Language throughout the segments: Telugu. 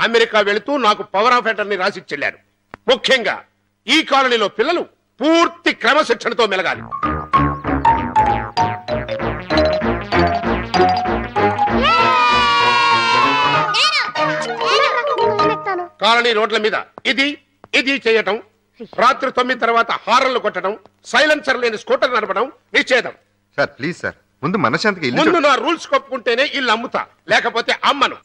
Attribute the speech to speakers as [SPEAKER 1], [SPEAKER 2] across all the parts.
[SPEAKER 1] అమెరికా వెళుతూ నాకు పవర్ ఆఫ్ అటర్నీ రాసిచ్చెళ్లారు. ముఖ్యంగా ఈ కాలనీలో పిల్లలు పూర్తి క్రమశిక్షణతో మెలగాలి. కాలనీ రోడ్ల మీద ఇది ఇది చేయటం, రాత్రి 9 తర్వాత హారన్లు కొట్టడం, సైలెన్సర్ లేని స్కూటర్ నడపడం నిషేధం.
[SPEAKER 2] సార్ ప్లీజ్ సార్, ముందు మనశాంతికి
[SPEAKER 1] ముందు నా రూల్స్ కొప్పుకుంటేనే ఇల్లు అమ్ముతా, లేకపోతే అమ్మను.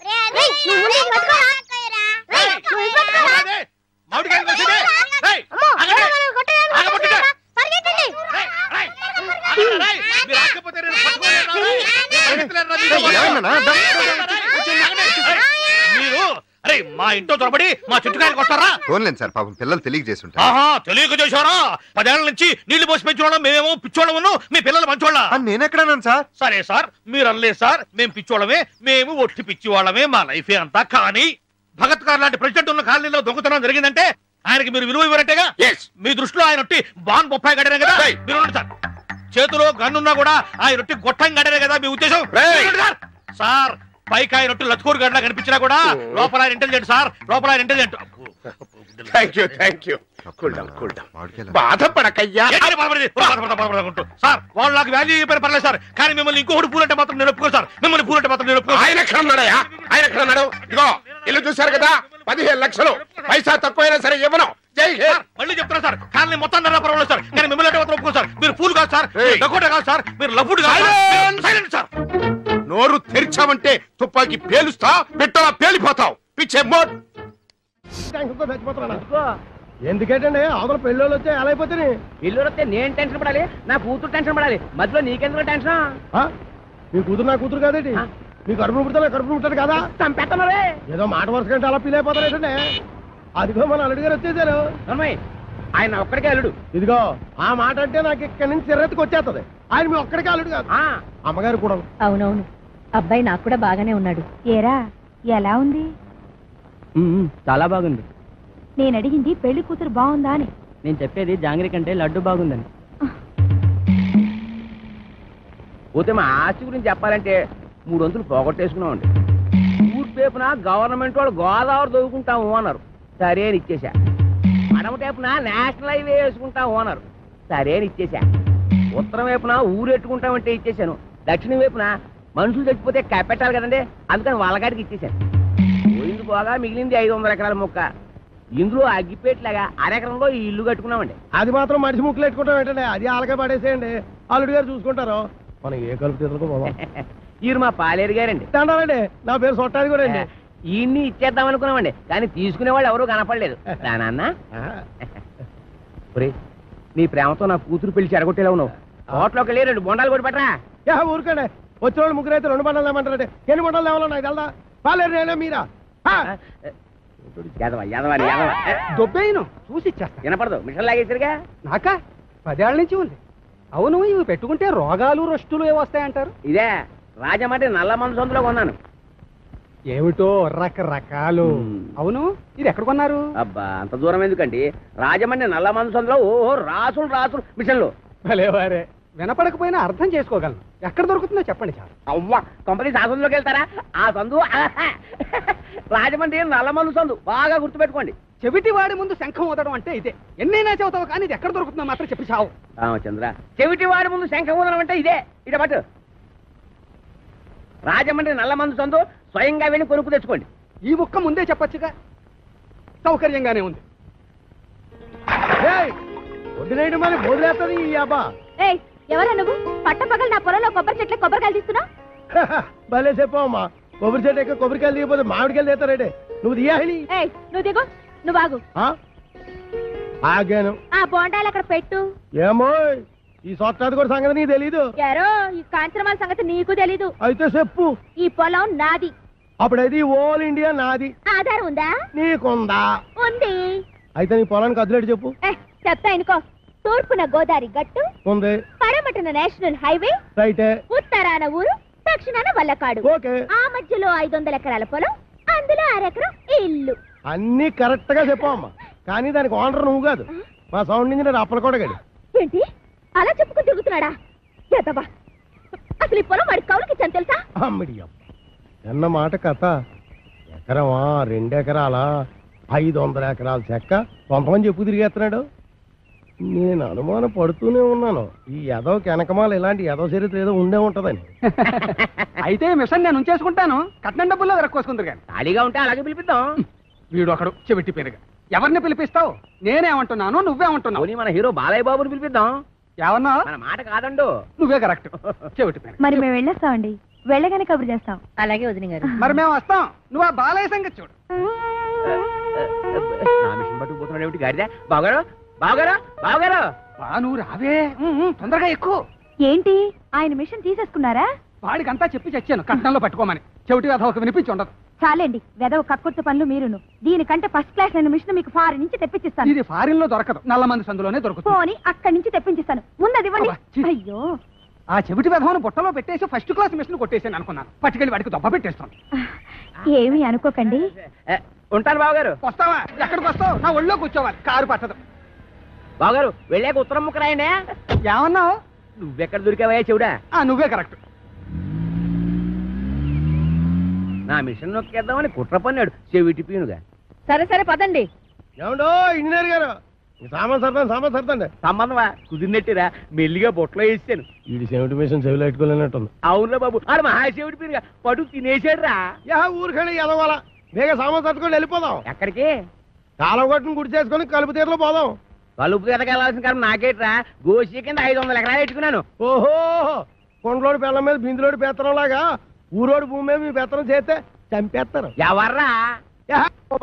[SPEAKER 3] అరే మా ఇంట్లో దొరబడి మా చుట్టుకాయలకు వస్తారా?
[SPEAKER 2] ఫోన్లేదు సార్, పాపం పిల్లలు తెలియజేసి
[SPEAKER 3] తెలియక చేశారా? 10 ఏళ్ల నుంచి నీళ్లు పోసి పెంచుకోవడం మేమేమో పిచ్చోళ్ళము, మీ పిల్లలు మంచోళ్ళ.
[SPEAKER 2] నేనెక్కడన్నాను సార్?
[SPEAKER 3] సరే సార్, మీరు అనలేదు సార్. మేము పిచ్చోళ్ళమే, మేము ఒట్టి పిచ్చివాళ్ళమే, మా లైఫే అంతా. కానీ భగత్ గారు లాంటి ప్రెసిడెంట్ ఉన్న కాలనీలో దొంగతనం జరిగిందంటే ఆయనకి మీరు విలువ ఇవ్వరంటేగా? మీ దృష్టిలో ఆయన ఒట్టి బాన్ బొప్పాయి గడనే కదా? మీరు సార్, చేతిలో గన్నున్నా కూడా ఆయన ఒట్టి గొట్టం గడనే కదా మీ ఉద్దేశం? సార్ పైకి ఆయన ఒట్టి లత్కూరు గడ్లా కనిపించినా కూడా లోపల ఆయన ఇంటెలిజెంట్ సార్, లోపల ఆయన ఇంటెలిజెంట్.
[SPEAKER 1] బాధపడకయ్యా
[SPEAKER 3] సార్. వాళ్ళు నాకు వాల్యూ అయిపోయిన పర్లేదు సార్, కానీ మిమ్మల్ని ఇంకొకటి పూలంటే మాత్రం నేను ఒప్పుకో సార్. మిమ్మల్ని పూలంటే మాత్రం నేను ఒప్పుకో.
[SPEAKER 1] ఆయన ఎక్కడ ఉన్నాడయా? ఆయన ఎక్కడ ఉన్నాడు? ఇదిగో ఇల్లు చూశారు కదా, 15 లక్షలు. పైసా తక్కువైనా సరే ఇవ్వను. జై హే.
[SPEAKER 3] మళ్ళీ చెప్తున్నా సార్, కానీ మొత్తం పర్వాలేదు సార్, కానీ మిమ్మల్ని మాత్రం ఒప్పుకో సార్. మీరు పూలు కాదు సార్, డకోటా కాదు సార్, మీరు లఫుడ్ కాదు. Silent sir.
[SPEAKER 1] నోరు తెరిచావంటే తుపాకి పేలుస్తా, పెట్టలా పేలిపోతావు. పిచ్చే మోడ్.
[SPEAKER 4] ఎందుకేటండి అవతల పెళ్ళోళ్ళు వచ్చే ఎలా అయిపోతుంది?
[SPEAKER 5] పెళ్ళోళ్ళు వస్తే నేను టెన్షన్ పడాలి, నా కూతురు టెన్షన్ పడాలి, మధ్యలో నీకెందుకు టెన్షన్?
[SPEAKER 4] మీ కూతురు నా కూతురు కాదేంటి? మీ కడుపును పుడతా కడుపును పుట్టాడు కదా?
[SPEAKER 5] చంపేస్తున్నారే.
[SPEAKER 4] ఏదో మాట వరుస కంటే అలా ఫీల్ అయిపోతారేటండి. అదిగో మన అల్లుడు గారు వచ్చేసారు.
[SPEAKER 5] ఆయన ఒక్కడికే అల్లుడు.
[SPEAKER 4] ఇదిగో ఆ మాట అంటే నాకు ఇక్కడి నుంచి చిరెత్తుకు వచ్చేస్తుంది. ఆయన మీ ఒక్కడికే అల్లుడు కాదు, అమ్మగారు కూడా.
[SPEAKER 6] అవునవును, అబ్బాయి నాకు కూడా బాగానే ఉన్నాడు. ఏరా ఎలా ఉంది?
[SPEAKER 5] చాలా బాగుంది.
[SPEAKER 6] నేను అడిగింది పెళ్లి కూతురు బాగుందా అని.
[SPEAKER 5] నేను చెప్పేది జాంగ్రీ కంటే లడ్డు బాగుందని. పోతే మా ఆస్తి గురించి చెప్పాలంటే 3 వంతులు పోగొట్టేసుకున్నామండి. ఊరు పేపున గవర్నమెంట్ వాళ్ళు గోదావరి దొరుకుంటాము అన్నారు, సరే అని ఇచ్చేసా. మడమ టేపున నేషనల్ హైవే వేసుకుంటాము అన్నారు, సరే అని ఇచ్చేసా. ఉత్తరం వైపున ఊరు ఎట్టుకుంటామంటే ఇచ్చేసాను. దక్షిణం వైపున మనుషులు చచ్చిపోతే కప్పెట్టాలి కదండి, అందుకని వాళ్ళగాడికి ఇచ్చేసాను. పోయింది పోగా మిగిలింది 500 ఎకరాల మొక్క. ఇందులో అగ్గిపేట్లాగా అరెకరంలో ఈ ఇల్లు కట్టుకున్నామండి.
[SPEAKER 4] అది మాత్రం మనిషి ముక్కలు పెట్టుకుంటాం ఏంటండి? అది ఆలకే పడేసేయండి, అల్లుడు గారు చూసుకుంటారు. మనం ఏ కలుపు తీసుకో.
[SPEAKER 5] ఈరు మా పాలేరు గారండి.
[SPEAKER 4] తండాలండి, నా పేరు సొట్టాది కూడా అండి.
[SPEAKER 5] ఈయన్ని ఇచ్చేద్దాం అనుకున్నామండి, కానీ తీసుకునే వాళ్ళు ఎవరూ కనపడలేదు. నాన్న నీ ప్రేమతో నా కూతురు పెళ్లి చెడగొట్టేలా ఉన్నావు. హోటల్లోకి వెళ్ళి 2 బొండాలు కొట్టి పెట్టరా.
[SPEAKER 4] ఊరుకండి, వచ్చిన వాళ్ళు 3 అయితే 2 బండాలు లేమంటారండి. ఎన్ని బండాలు లేవాలో నాకు తెలదా? పాలేరు నేనే మీరా?
[SPEAKER 5] దొబ్బేను చూసి ఇచ్చేస్తా. వినపడదు, మిషన్ లాగేసరిగా.
[SPEAKER 7] నాకా 10 ఏళ్ల నుంచి ఉంది. అవును, ఇవి పెట్టుకుంటే రోగాలు రష్టులు ఏ వస్తాయంటారు?
[SPEAKER 5] ఇదే రాజమండ్రి నల్ల మందు సందులో కొన్నాను.
[SPEAKER 7] ఏమిటో రకరకాలు. అవును, ఇది ఎక్కడ కొన్నారు?
[SPEAKER 5] అబ్బా అంత దూరం ఎందుకండి, రాజమండ్రి నల్ల మందు సందులో. ఓహో రాసులు రాసులు మిషన్లు.
[SPEAKER 7] భలేవారే, వినపడకపోయినా అర్థం చేసుకోగలను. ఎక్కడ దొరుకుతుందో చెప్పండి చాలు.
[SPEAKER 5] అవ్వా కంపెనీ ఆ సందులోకి వెళ్తారా? ఆ సందు రాజమండ్రి నల్ల మందు సందు, బాగా గుర్తుపెట్టుకోండి.
[SPEAKER 7] చెవిటి వాడి ముందు శంఖం ఊదడం అంటే ఇదే. ఎన్నైనా చెబుతావు కానీ ఇది ఎక్కడ దొరుకుతుందో మాత్రం చెప్పి చావు.
[SPEAKER 5] రామచంద్ర, చెవిటి వాడి ముందు శంఖం ఊదడం అంటే ఇదే. ఇట పట్టు, రాజమండ్రి నల్ల మందు సందు, స్వయంగా వెళ్ళి కొనుక్కు తెచ్చుకోండి.
[SPEAKER 7] ఈ ముక్క ముందే చెప్పొచ్చుగా, సౌకర్యంగానే ఉంది.
[SPEAKER 4] వదిలేయడం మరి వదిలేస్తుంది ఈ అబ్బా.
[SPEAKER 6] ఎవరా నువ్వు? పట్టపగలు నా పొలంలో కొబ్బరి చెట్ల కొబ్బరికాయలు తీస్తున్నా?
[SPEAKER 4] భలే చెప్పమ్మా, కొబ్బరి చెట్టు ఎక్క కొబ్బరికాయలు దిగిపోతే మామిడికాయలు తీస్తారేటే. నువ్వు దియాలి.
[SPEAKER 6] నువ్వు దిగు, నువ్వు ఆగు.
[SPEAKER 4] ఆగాను.
[SPEAKER 6] ఆ బోండాలు అక్కడ పెట్టు.
[SPEAKER 4] ఏమో ఈ సొట్టాది కూడా సంగతి నీకు తెలీదు.
[SPEAKER 6] యారో ఈ కాంచనమాల సంగతి నీకు తెలీదు.
[SPEAKER 4] అయితే చెప్పు.
[SPEAKER 6] ఈ పొలం నాది.
[SPEAKER 4] అప్పుడైతే ఓల్ ఇండియా నాది.
[SPEAKER 6] ఆధారం ఉందా?
[SPEAKER 4] నీకుందా?
[SPEAKER 6] ఉంది.
[SPEAKER 4] అయితే నీ పొలానికి అదిలేడు చెప్పు.
[SPEAKER 6] చెప్తా ఇనుకో. తూర్పున గోదావరి గట్టు ఉంది, పడమటన నేషనల్ హైవే రైట్, ఉత్తరాన ఊరు, దక్షిణాన వల్లకాడు. ఆ మధ్యలో 500 ఎకరాల పొలం, అందులో 1 ఎకరం ఇల్లు.
[SPEAKER 4] అన్ని కరెక్ట్ గా చెప్పమ్మా, కానీ దానికి ఓనర్ నువ్వు కాదు, మా సౌండ్ ఇంజనీర్ అప్పలకోడగాడు.
[SPEAKER 6] ఏంటి అలా చెప్పుకుని తిరుగుతున్నాడా? ఎదవా, అసలు ఈ పొలం వాడి కౌలుకి ఇచ్చాను తెలుసా?
[SPEAKER 4] అమ్మడి అన్న మాట కథ ఎకరమా 2 ఎకరాల 500 ఎకరాల చెక్క కొంతమంది చెప్పు తిరిగేస్తున్నాడు. నేను అనుమానం పడుతూనే ఉన్నాను ఈ ఎదవ వెనకమాల ఇలాంటి ఎదవ చరిత్ర ఏదో ఉండే ఉంటదని.
[SPEAKER 7] అయితే మిషన్ నేను ఉంచేసుకుంటాను, కట్నం డబ్బుల్లో వెరక్కోసుకుందరు కానీ.
[SPEAKER 5] ఖాళీగా ఉంటే అలాగే పిలిపిద్దాం.
[SPEAKER 7] వీడు ఒకడు చెవిటి పేరుగా. ఎవరిని పిలిపిస్తావు? నేనేమంటున్నాను, నువ్వేమంటున్నావు?
[SPEAKER 5] పోనీ మన హీరో బాలయ్య బాబుని పిలిపిద్దాం.
[SPEAKER 7] ఏమన్నా?
[SPEAKER 5] మన మాట కాదండు.
[SPEAKER 7] నువ్వే కరెక్ట్. చెవిటి పేరు.
[SPEAKER 6] మరి మేము వెళ్ళొస్తామండి, వెళ్ళగానే కబురు చేస్తాం. అలాగే వదిన గారు.
[SPEAKER 7] మరి మేము వస్తాం, నువ్వు ఆ బాలయ్య సంగతి చూడు.
[SPEAKER 5] నా మిషన్ పట్టుకుపోతున్నాడు ఏమిటి గాడిద? బావగారు బావగారు బావగారు,
[SPEAKER 7] నువ్వు రావే, తొందరగా ఎక్కువ.
[SPEAKER 6] ఏంటి ఆయన మిషన్ తీసేసుకున్నారా?
[SPEAKER 7] వాడికంతా చెప్పి చచ్చాను కట్నంలో పట్టుకోమని. చెవిటి కథ ఒక వినిపించి ఉండదు.
[SPEAKER 6] చాలండి, వెదవ కక్కుర్తి పనులు మీరును. దీనికంటే ఫస్ట్ క్లాస్ అయిన మిషన్ మీకు ఫారెన్ నుంచి తెప్పించిస్తాను.
[SPEAKER 7] ఇది ఫారిన్ లో దొరకదు, నల్లమంది సందులోనే దొరుకుతుంది.
[SPEAKER 6] పోని అక్కడి నుంచి తెప్పించిస్తాను. ముందు అది ఇవ్వండి.
[SPEAKER 7] అబ్బా, ఛీ.
[SPEAKER 6] అయ్యో,
[SPEAKER 7] ఆ చెవిటి వెధవను బుట్టలో పెట్టేసి ఫస్ట్ క్లాస్ మిషన్ కొట్టేసాను అనుకున్నాను. పట్టుకెళ్ళి వాడికి దొబ్బ పెట్టేస్తాను.
[SPEAKER 6] ఏమీ అనుకోకండి.
[SPEAKER 5] ఉంటాను బావగారు.
[SPEAKER 7] వస్తావా? ఎక్కడికి వస్తావు? నా ఒళ్ళో కూర్చోవాలి, కారు పట్టదు.
[SPEAKER 5] బావగారు వెళ్ళాక ఉత్తరం ముక్క రాయండి.
[SPEAKER 7] ఏమన్నావు?
[SPEAKER 5] నువ్వెక్కడ దొరికావయ్యా చెవుడా?
[SPEAKER 7] నువ్వే కరెక్ట్.
[SPEAKER 5] నా మిషన్ నొక్కేద్దామని కుట్ర పన్నాడు చెవిటి పీనుగా.
[SPEAKER 6] సరే సరే పదండి.
[SPEAKER 4] ఏమండో ఇంజనీర్ గారు, సామాన్ సర్దండి.
[SPEAKER 5] సంబంధమా కుదిరినట్టురా, మెల్లిగా బొట్లో వేసాను.
[SPEAKER 4] వీడి సెవెంటీ మిషన్ చెవిలో పెట్టుకోలేనట్టుంది.
[SPEAKER 5] అవునురా బాబు, ఆడు మహాశివుడి పీనుగా పడు తినేసాడు రా.
[SPEAKER 4] ఊరికండి ఎదవాల వేగ సామాన్ సర్దుకొని వెళ్ళిపోదాం.
[SPEAKER 5] ఎక్కడికి?
[SPEAKER 4] కాలం కొట్టుని గుడి చేసుకొని కలుపు తీరలో పోదాం.
[SPEAKER 5] కలుపు ఎదగెళ్ళాల్సిన కారణం నాకేట్రా, గోసి కింద 500 ఎకరాలు పెట్టుకున్నాను.
[SPEAKER 4] ఓహో, కొండలోడి బెల్లం మీద బిందులోడి పెత్తనం లాగా ఊరోడి భూమి మీద మీ పెత్తనం చేస్తే చంపేస్తారు.
[SPEAKER 5] ఎవర్రా?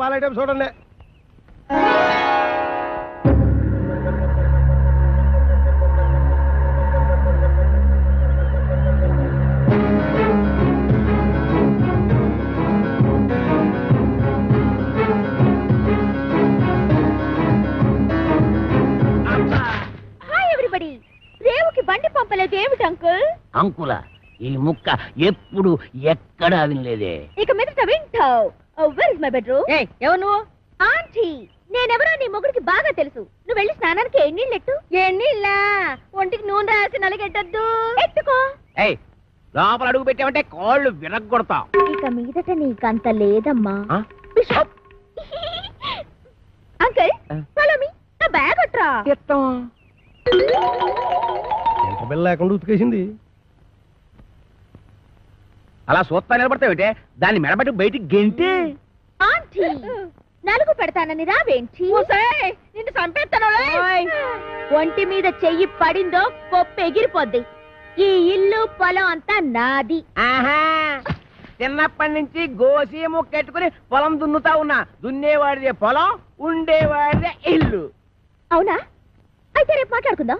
[SPEAKER 4] పాలైటం చూడండి.
[SPEAKER 6] Hi everybody. రేవుకి బండి పంపలేదు ఏమిటి అంకుల్?
[SPEAKER 5] అంకుల ఈ ముక్క ఎప్పుడు ఎక్కడా వినలేదే.
[SPEAKER 6] ఇక మీదట వింటావు. Where is my bedroom? ఎవరు నువ్వు? ఆంటీ. నేనెవరో నీ మొగుడికి బాగా తెలుసు. నువ్వు వెళ్ళి స్నానానికి ఎన్నీళ్ళెట్టు. ఎన్నీళ్ళ? ఒంటికి నూనె రాసి నలగెట్టద్దు. ఎట్టుకో.
[SPEAKER 5] ఏయ్, లోపల అడుగు పెట్టామంటే కాళ్ళు విరగొడతాం.
[SPEAKER 6] ఇక మీదట నీకంత లేదమ్మా.
[SPEAKER 5] ఆ?
[SPEAKER 6] బిషప్. Uncle follow me. నా బ్యాగ్ అట్రా.
[SPEAKER 4] ఎంత బిల్ల లేకుండా ఉతికేసింది.
[SPEAKER 5] అలా సూత్తా నిలబడతావుటే, దాన్ని మెడబెట్టి బయటికి గెంటి.
[SPEAKER 6] ఆంటీ నలుగు పెడతానని రావేంటి? నిన్ను చంపేస్తాను. ఒంటి మీద చెయ్యి పడిందో పొప్పు ఎగిరిపోద్ది. ఈ ఇల్లు పొలం అంతా నాది.
[SPEAKER 5] ఆహా, చిన్నప్పటి నుంచి గోసి ముక్కెట్టుకుని పొలం దున్నుతా ఉన్నా. దున్నేవాడిదే పొలం, ఉండేవాడిదే ఇల్లు.
[SPEAKER 6] అవునా? అయితే రేపు మాట్లాడుకుందాం.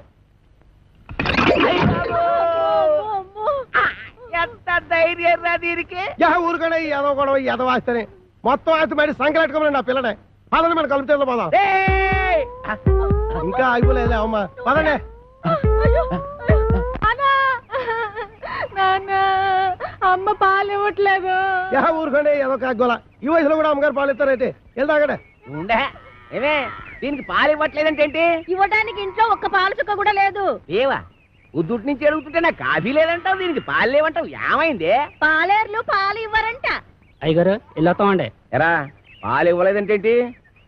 [SPEAKER 5] ఎంత ధైర్యం రా దీనికి.
[SPEAKER 4] ఊరుకనే ఎదవ గొడవ ఎదవ ఆస్తేనే మొత్తం ఆస్తి బయట సంకలెట్టుకోమని నా పిల్లనే. పదండి మన కలుపు తీరలో పోదాం.
[SPEAKER 5] ఏయ్!
[SPEAKER 4] ఇంకా ఆగిపోలేదు అమ్మా, పదండి.
[SPEAKER 6] అమ్మ పాలు ఇవ్వట్లేదు.
[SPEAKER 4] ఊరుకోండి ఏదో కాగోల. ఈ వయసులో కూడా అమ్మగారు పాలు ఇస్తారైతే వెళ్తాగడే.
[SPEAKER 5] ఉండే ఏమే, దీనికి పాలు ఇవ్వట్లేదంటే ఏంటి?
[SPEAKER 6] ఇవ్వడానికి ఇంట్లో ఒక్క పాలు చుక్క కూడా లేదు.
[SPEAKER 5] ఏవా ఉద్దుటి నుంచి అడుగుతుంటే నాకు కాఫీ లేదంటావు, దీనికి పాలు లేవంటావు. ఏమైంది?
[SPEAKER 6] పాలేర్లు పాలు ఇవ్వరంట.
[SPEAKER 7] అయ్యగారు వెళ్ళొస్తామండి.
[SPEAKER 5] ఎరా పాలు ఇవ్వలేదంటే ఏంటి?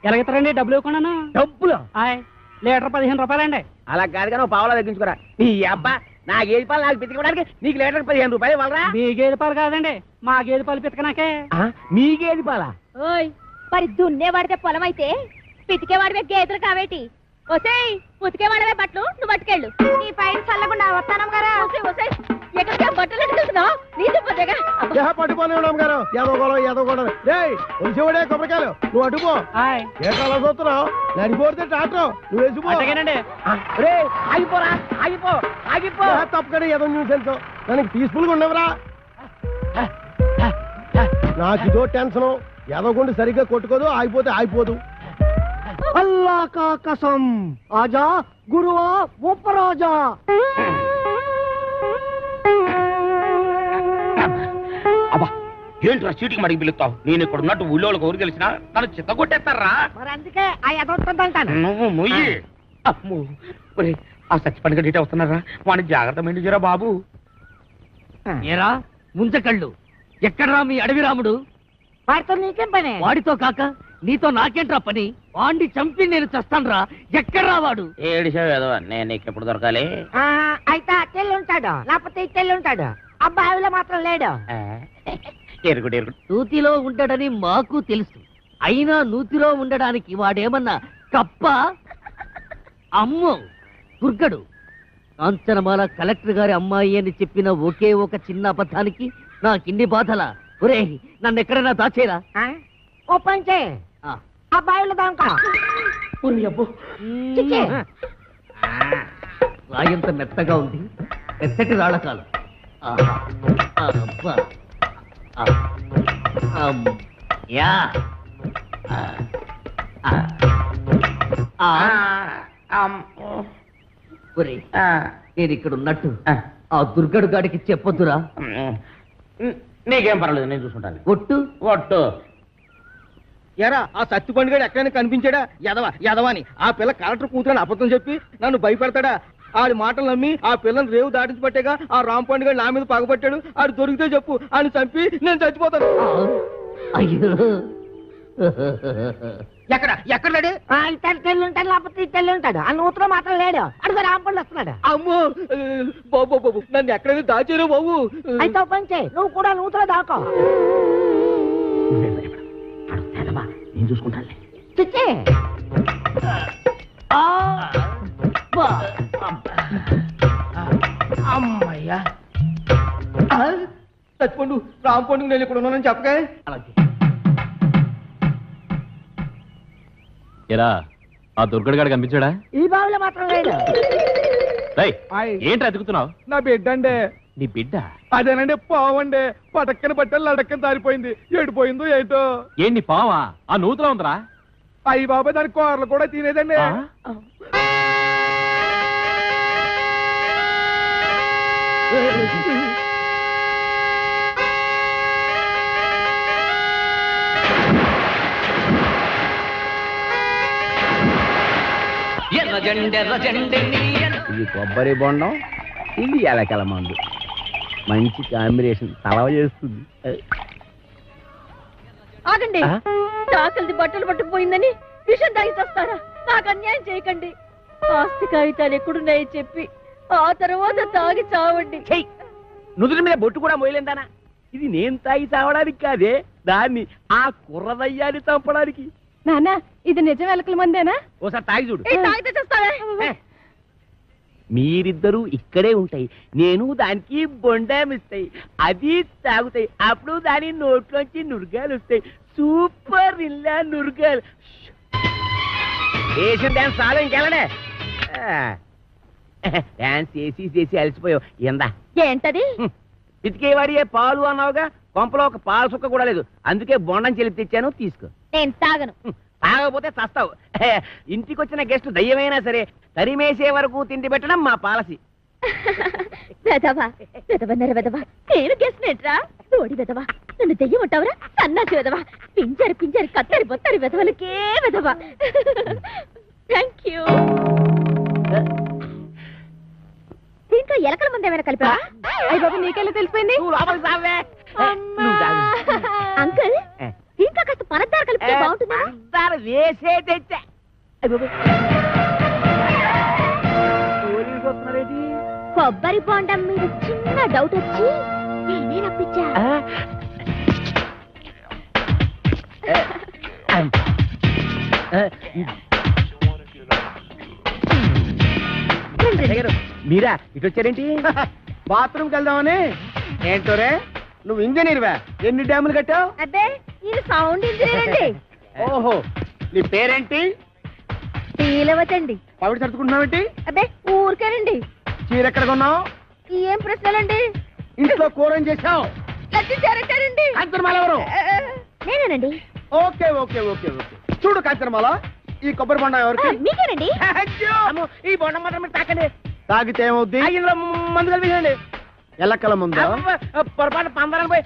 [SPEAKER 7] ఎలాగెత్తారండి? డబ్బులు ఇవ్వకుండా.
[SPEAKER 5] డబ్బులు
[SPEAKER 7] లీటర్ 15 రూపాయలండి.
[SPEAKER 5] అలా కాదు కానీ పావులా తగ్గించుకోరా. నీ అబ్బా, నా గేదె పాలు నాకు పితికడానికి నీకు లీటర్ 15 రూపాయలు ఇవ్వాలరా?
[SPEAKER 7] మీ గేదె పాలు కాదండి, మా గేదె పాలు పితకనాకే.
[SPEAKER 5] మీ గేదె పాలా?
[SPEAKER 6] ఓయ్, మరి దున్నేవాడితే పొలం అయితే పితికేవాడివే గేదెలు కావేటి? ఒసేయ్, ఉతికేవాడవే బట్టలు నువ్వు పట్టుకెళ్ళు. నీ పైన చల్లకుండా వస్తానం కదా. ఎక్కడికి బట్టలు ఎట్టుకెళ్తున్నావు? నీది పొద్దుగా
[SPEAKER 4] పట్టుకోని అమ్మగారు ఎదో గొడవ ఎదో గొడవ. ఒలిసేవాడే కొబ్బరికాయలు, నువ్వు అటుపో. ఏ కాలం చూస్తున్నావు? నడిపోతే టాటో నువ్వు వేసిపో.
[SPEAKER 5] ఆగిపోరా, ఆగిపో, ఆగిపో.
[SPEAKER 4] తప్పకనే ఏదో న్యూస్ ఎంతో దానికి పీస్ఫుల్ గా ఉండవరా. నాకు ఇదో టెన్షన్. ఎదవకుండా సరిగ్గా కొట్టుకోదు, ఆగిపోతే ఆగిపోదు. అల్లా కా కసం ఆజా గురువా ఉపరాజా.
[SPEAKER 3] అబ్బా, ఏంట్రా చీటికి మడికి పిలుస్తావు? నేను ఇక్కడ ఉన్నట్టు ఊళ్ళోకి ఊరు గెలిచినా నన్ను చిత్త కొట్టేస్తారా?
[SPEAKER 7] మరి అందుకే ఆ ఎదొస్తుందంటాను.
[SPEAKER 3] నువ్వు మొయ్యి. అమ్మో, ఒరేయ్, ఆ సచ్చిపండుగ డీట వస్తున్నారా? వాడిని జాగ్రత్త మెండిజరా బాబు.
[SPEAKER 5] ఏరా ముంచకళ్ళు, ఎక్కడరా మీ అడవి రాముడు?
[SPEAKER 8] వాడితో నీకేం పని?
[SPEAKER 5] వాడితో కాక నీతో నాకేంట్రా పని? వాడిని చంపి నేను చస్తానురా. ఎక్కడ్రా వాడు?
[SPEAKER 8] ఏడిసావు నేను నీకు ఎప్పుడు దొరకాలి? అయితే అట్టెళ్ళి ఉంటాడు, లేకపోతే ఇట్టెళ్ళి ఉంటాడు. అబ్బాయిలో మాత్రం లేడు. ఎరుగుడు ఎరుగుడు.
[SPEAKER 5] నూతిలో ఉంటాడని మాకు తెలుసు. అయినా నూతిలో ఉండడానికి వాడేమన్నా కప్ప? అమ్మో దుర్గడు. కాంచనమాల కలెక్టర్ గారి అమ్మాయి అని చెప్పిన ఒకే ఒక చిన్న అబద్ధానికి నాకిన్ని బాధలా? ఒరే నన్ను ఎక్కడైనా దాచేరా.
[SPEAKER 8] ఓ పని చేయి, అబ్బాయిలో దాంకో.
[SPEAKER 5] రాయంత మెత్తగా ఉంది, మెత్తటి రాళ్ళకాలు. నేను ఇక్కడ ఉన్నట్టు ఆ దుర్గడు గాడికి చెప్పొద్దురా.
[SPEAKER 8] నీకేం పర్వాలేదు, నేను చూసుకుంటాను.
[SPEAKER 5] ఒట్టు
[SPEAKER 8] ఒట్టు.
[SPEAKER 7] ఎరా ఆ సత్తిపండు గారు ఎక్కడైనా కనిపించాడా? యదవాని ఆ పిల్ల కలెక్టర్ కూతురని అబద్ధం చెప్పి నన్ను భయపెడతాడా? ఆడి మాటలు నమ్మి ఆ పిల్లని రేవు దాటించి పట్టేగా ఆ రాంపండు గారు నా మీద పగబట్టాడు. ఆడు దొరికితే చెప్పు, ఆయన చంపి నేను చచ్చిపోతాను.
[SPEAKER 5] అయ్యో
[SPEAKER 7] ఎక్కడ లేడు?
[SPEAKER 8] తెల్లి ఉంటాడు, లేకపోతే తెల్లి ఉంటాడు. ఆ నూతులో మాత్రం లేడు. అడుగు రాంపండు వస్తున్నాడు.
[SPEAKER 7] అమ్మో బాబు నన్ను ఎక్కడైనా దాచారు బాబు.
[SPEAKER 8] అయితే పని చేయి, నువ్వు కూడా నూతులో దాకో. నేను చూసుకుంటాను. చిచ్చే
[SPEAKER 7] అమ్మయ్యా సత్తిపండు రాంపండు నేను ఇక్కడ ఉన్నానని చెప్పగా.
[SPEAKER 9] ఎరా ఆ దుర్గడు గాడు కనిపించాడా?
[SPEAKER 8] ఈ బావిలో మాత్రం లేడు.
[SPEAKER 9] ఏంటి అతుకుతున్నావు?
[SPEAKER 7] నా బిడ్డ అండి.
[SPEAKER 9] నీ బిడ్డ?
[SPEAKER 7] అదేనండి పావండి. పటక్కన పట్టాలి లడక్కన దారిపోయింది. ఏడిపోయిందో ఏటో.
[SPEAKER 9] ఏంటి పావా? ఆ నూతులో ఉందరా?
[SPEAKER 7] అయ్యి బాబాయ్ దాని కూరలు కూడా తినేదండి.
[SPEAKER 5] ఇది కొబ్బరి బొండం, ఇది ఎలకల మందు. మంచి కాంబినేషన్, తలవ చేస్తుంది.
[SPEAKER 6] ఆగండి. తాకలిది బట్టలు పట్టుకుపోయిందని విషం తాగి చేస్తారా? నాకు అన్యాయం చేయకండి. ఆస్తి కాగితాలు ఎక్కడున్నాయి చెప్పి ఆ తర్వాత తాగి చావండి.
[SPEAKER 5] నుదుటి మీద బొట్టు కూడా మోయలేందానా? ఇది నేను తాగి చావడానికి కాదే, దాన్ని ఆ కుర్రదయ్యాన్ని చంపడానికి.
[SPEAKER 6] నాన్న ఇది నిజం ఎలకల మందేనా?
[SPEAKER 5] ఓసారి తాగి చూడు.
[SPEAKER 6] తాగితే చేస్తావే.
[SPEAKER 5] మీరిద్దరూ ఇక్కడే ఉంటాయి, నేను దానికి బొండామిస్తాయి, అది తాగుతాయి. అప్పుడు దాని నోట్లోంచి నురగాలు వస్తాయి. సూపర్ ఇల్లా నురగాలు. వేసిన డాన్స్ చాలు, ఇంకెళ్ళనే. డాన్స్ చేసి అలసిపోయావు. ఎందా
[SPEAKER 6] ఏంటది?
[SPEAKER 5] పితికేవాడియే పాలు అన్నావుగా, కొంపలో ఒక పాల సుక్క కూడా లేదు. అందుకే బొండం చెలిపి తెచ్చాను, తీసుకో.
[SPEAKER 6] నేను తాగను.
[SPEAKER 5] తాగకపోతే చస్తావు. ఇంటికి వచ్చిన గెస్ట్ దయ్యమైనా సరే తరిమేసే వరకు తిండి పెట్టడం మా పాలసీ.
[SPEAKER 6] వెదవా వెదవన్నర వెదవా, నేను గెస్ట్ నేట్రా? ఓడి వెదవా, నన్ను దెయ్యం ఉంటావురా? సన్నాసి వెదవా, పింజరి కత్తరి బొత్తరి వెదవలకే వెదవా. Thank you. దీంట్లో ఎలకల మంది ఏమైనా కలిపా? అయ్య బాబు, నీకెళ్ళి తెలిసిపోయింది. అంకుల్, దీంట్లో కాస్త పనద్దారు కలిపితే బాగుంటుందా?
[SPEAKER 5] వేసే తెచ్చా.
[SPEAKER 6] కొబ్బరి బొండం మీద చిన్న డౌట్ వచ్చి నేనే రప్పించా.
[SPEAKER 5] మీరా ఇటు వచ్చారేంటి?
[SPEAKER 7] బాత్రూమ్కి వెళ్దామని. ఏంటో రే, నువ్వు ఇంజనీర్వా? ఎన్ని డ్యాములు కట్టావు?
[SPEAKER 6] అబ్బే, ఇది సౌండ్ ఇంజనీర్ అండి.
[SPEAKER 7] ఓహో, నీ పేరేంటి?
[SPEAKER 6] పీలవతండి.
[SPEAKER 7] పవిడి సర్దుకుంటున్నావేంటి?
[SPEAKER 6] అబ్బే, ఊరికేనండి.
[SPEAKER 7] చీర ఎక్కడ కొన్నావు?
[SPEAKER 6] ఏం ప్రశ్నలండి?
[SPEAKER 7] ఇంట్లో కూర ఏం చేసావు?
[SPEAKER 6] జరగండి.
[SPEAKER 7] కాంచనమాల ఎవరు?
[SPEAKER 6] నేనేనండి.
[SPEAKER 7] Okay okay okay okay. చూడు కాంచనమాల, ఈ కొబ్బరి బొండం ఎవరికి?
[SPEAKER 6] మీకేనండి.
[SPEAKER 5] ఈ బొండం మాత్రం మీరు తాకండి.
[SPEAKER 7] తాగితే ఏమవుద్ది?
[SPEAKER 5] ఇందులో మందు కలిపించండి.
[SPEAKER 7] ఎల్లక్కల ముందు
[SPEAKER 5] పొరపాటు పందరాలు పోయి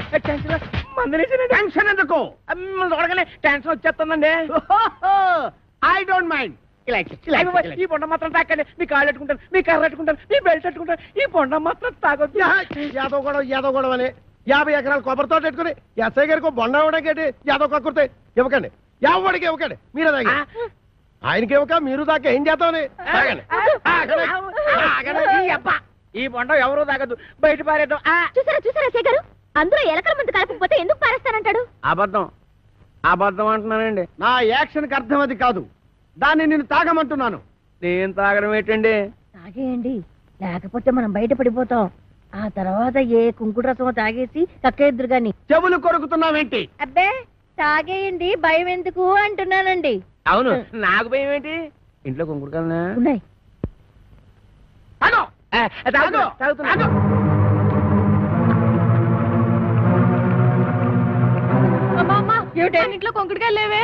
[SPEAKER 7] టెన్షన్ ఎందుకు?
[SPEAKER 5] చూడగానే టెన్షన్ వచ్చేస్తుందండి.
[SPEAKER 7] I don't mind.
[SPEAKER 5] ఈ బొండం మాత్రం తాకండి. మీ కాళ్ళు పెట్టుకుంటాను, మీ కర్ర పెట్టుకుంటాను, మీ బెల్ట్ పెట్టుకుంటాను. ఈ బొండం మాత్రం తాగొద్దు.
[SPEAKER 7] యాదవ్ గొడవ అని
[SPEAKER 4] 50 ఎకరాల కొబ్బరి తోట పెట్టుకుని ఎస్ఐ గారికి బొండ ఇవ్వడానికి యాదవ్ కక్కుర్తే ఇవ్వకండి, ఎవరికి ఇవ్వకండి, మీరే తాగి. ఆయనకి ఇవ్వక మీరు దాకా ఏం చేద్దామని తాగండి.
[SPEAKER 5] ఈ బొండ ఎవరు తాగదు, బయట పారేద్దాం.
[SPEAKER 6] చూసారా చూసారా ఎస్ఐ గారు, అందులో ఎలకల మందు కలపకపోతే ఎందుకు పారేస్తానంటాడు?
[SPEAKER 5] అబద్ధం అబద్ధం అంటున్నానండి.
[SPEAKER 7] నా యాక్షన్కి అర్థం అది కాదు, దాన్ని నేను తాగమంటున్నాను.
[SPEAKER 5] నేను తాగడం ఏంటండి?
[SPEAKER 6] తాగేయండి, లేకపోతే మనం బయట పడిపోతాం. ఆ తర్వాత ఏ కుంకుడు రసమో తాగేసి కక్కేద్దరు గాని.
[SPEAKER 7] చెవులు కొరుకుతున్నావేంటి?
[SPEAKER 6] అబ్బే తాగేయండి, భయం ఎందుకు అంటున్నానండి.
[SPEAKER 5] అవును, నాకు భయం ఏంటి? ఇంట్లో కుంకుడు కన్నా
[SPEAKER 6] ఉన్నాయి. ఇంట్లో కొంకుడుకాయలు లేవే.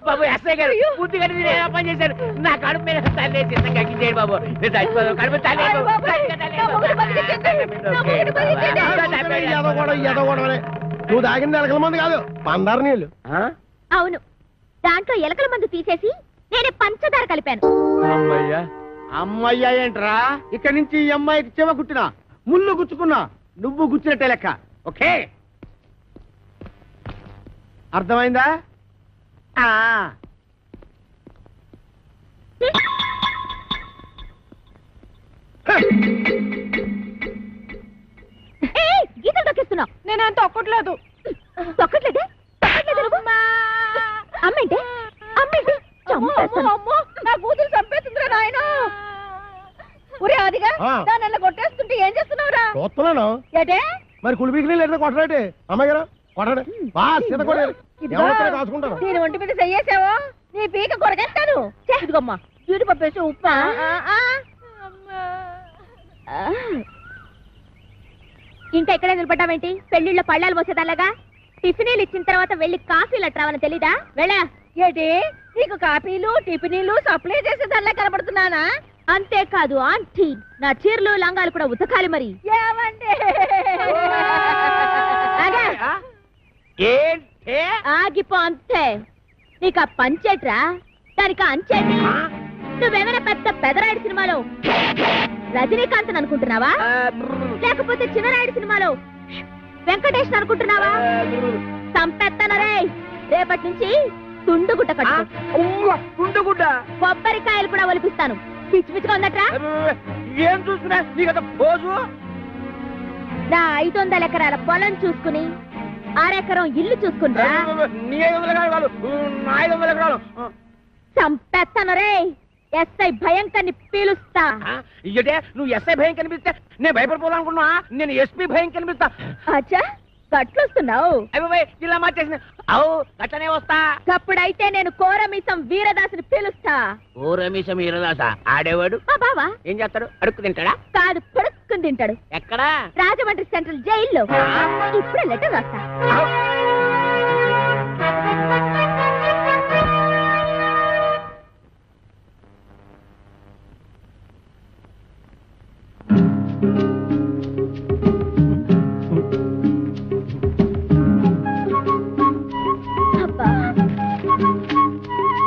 [SPEAKER 5] బాబు ఎస్ఐ గారు పూర్తి గారు పని చేశారు. నా కడుపు మీద తల్లి చిన్న కక్కించేయండి బాబు, నేను చచ్చిపోదాం. కడుపు
[SPEAKER 4] నువ్వు తాగింది ఎలకల మందు కాదు, పందారు నీళ్ళు.
[SPEAKER 6] అవును, దాంట్లో ఎలకల మందు తీసేసి నేనే పంచదార కలిపాను.
[SPEAKER 7] అమ్మయ్యా అమ్మయ్యా ఏంట్రా, ఇక్కడి నుంచి ఈ అమ్మాయికి చెవ కుట్టినా ముళ్ళు గుచ్చుకున్నా నువ్వు గుచ్చినట్టే లెక్క. ఓకే, అర్థమైందా?
[SPEAKER 6] గీతలు తొక్కిస్తున్నావు. నేను అంత తొక్కట్లేదు. తొక్కట్లేదే? అమ్మేంటే అమ్మేంటి? అమ్మో, నా కూతురు చంపేస్తుందిరా నాయన. ఒరే అదిగా దాన్ని కొట్టేస్తుంటే ఏం చేస్తున్నావురా?
[SPEAKER 4] చూస్తున్నాను.
[SPEAKER 6] ఏటే
[SPEAKER 4] మరి కులిపీకి లేదా కొట్టరాటే? అమ్మాయి గారు కొట్టండి, కాసుకుంటాను.
[SPEAKER 6] నేను ఒంటి మీద చెయ్యేసావో నీ పీక కొరకేస్తాను. ఇదిగమ్మా జీడిపప్పు వేసి ఉప్పా. ఇంకా ఎక్కడే నిలబడ్డావేంటి? పెళ్లిళ్ళ పళ్ళాలు పోసేదాలాగా. టిఫినీలు ఇచ్చిన తర్వాత వెళ్ళి కాఫీలు అట్రావని తెలీదా? వెళ్ళా. ఏంటి నీకు కాఫీలు టిఫినీలు సప్లై చేసేదాల్లా కనబడుతున్నానా? అంతేకాదు ఆంటీ, నా చీరలు లంగాలు కూడా ఉతకాలి. మరి ఆగిపో అంతే. నీకు ఆ పంచేట్రా, దానికి అంచేటి. నువ్వేమైనా పెద్ద పెదరాయుడు సినిమాలో రజనీకాంత్ అనుకుంటున్నావా, లేకపోతే చిన్నరాయుడు సినిమాలో వెంకటేష్ అనుకుంటున్నావా? చంపేస్తానరే. రేపటి నుంచి తుండుగుడ్డ కట్టు.
[SPEAKER 5] తుండుగుడ్డ
[SPEAKER 6] కొబ్బరికాయలు కూడా ఒలిపిస్తాను. పిచ్చి పిచ్చిగా ఉందట్రా.
[SPEAKER 5] ఏం చూసుకున్నా నీకు పోజు.
[SPEAKER 6] నా 500 ఎకరాల పొలం చూసుకుని 6 ఎకరం ఇల్లు చూసుకుంటా.
[SPEAKER 5] నీ 500 ఎకరాలు, నా 500 ఎకరాలు.
[SPEAKER 6] చంపేస్తానరే. ఎస్ఐ భయంకర్ని పీలుస్తా.
[SPEAKER 5] ఇయ్యటే నువ్వు ఎస్ఐ భయం కనిపిస్తే నేను భయపడిపోవాలనుకున్నా. నేను ఎస్పీ భయం కనిపిస్తా.
[SPEAKER 6] అచ్చా గట్లొస్తున్నావు?
[SPEAKER 5] ఇలా మార్చేసిన అవు గట్లనే వస్తా.
[SPEAKER 6] అప్పుడైతే నేను కోరమీసం వీరదాసుని పిలుస్తా.
[SPEAKER 5] కోరమీసం వీరదాస ఆడేవాడు
[SPEAKER 6] మా బావా
[SPEAKER 5] ఏం చేస్తాడు? అడుక్కు తింటాడా?
[SPEAKER 6] కాదు, పడుక్కుని తింటాడు.
[SPEAKER 5] ఎక్కడా?
[SPEAKER 6] రాజమండ్రి సెంట్రల్ జైల్లో. ఇప్పుడే లెటర్ రాస్తా.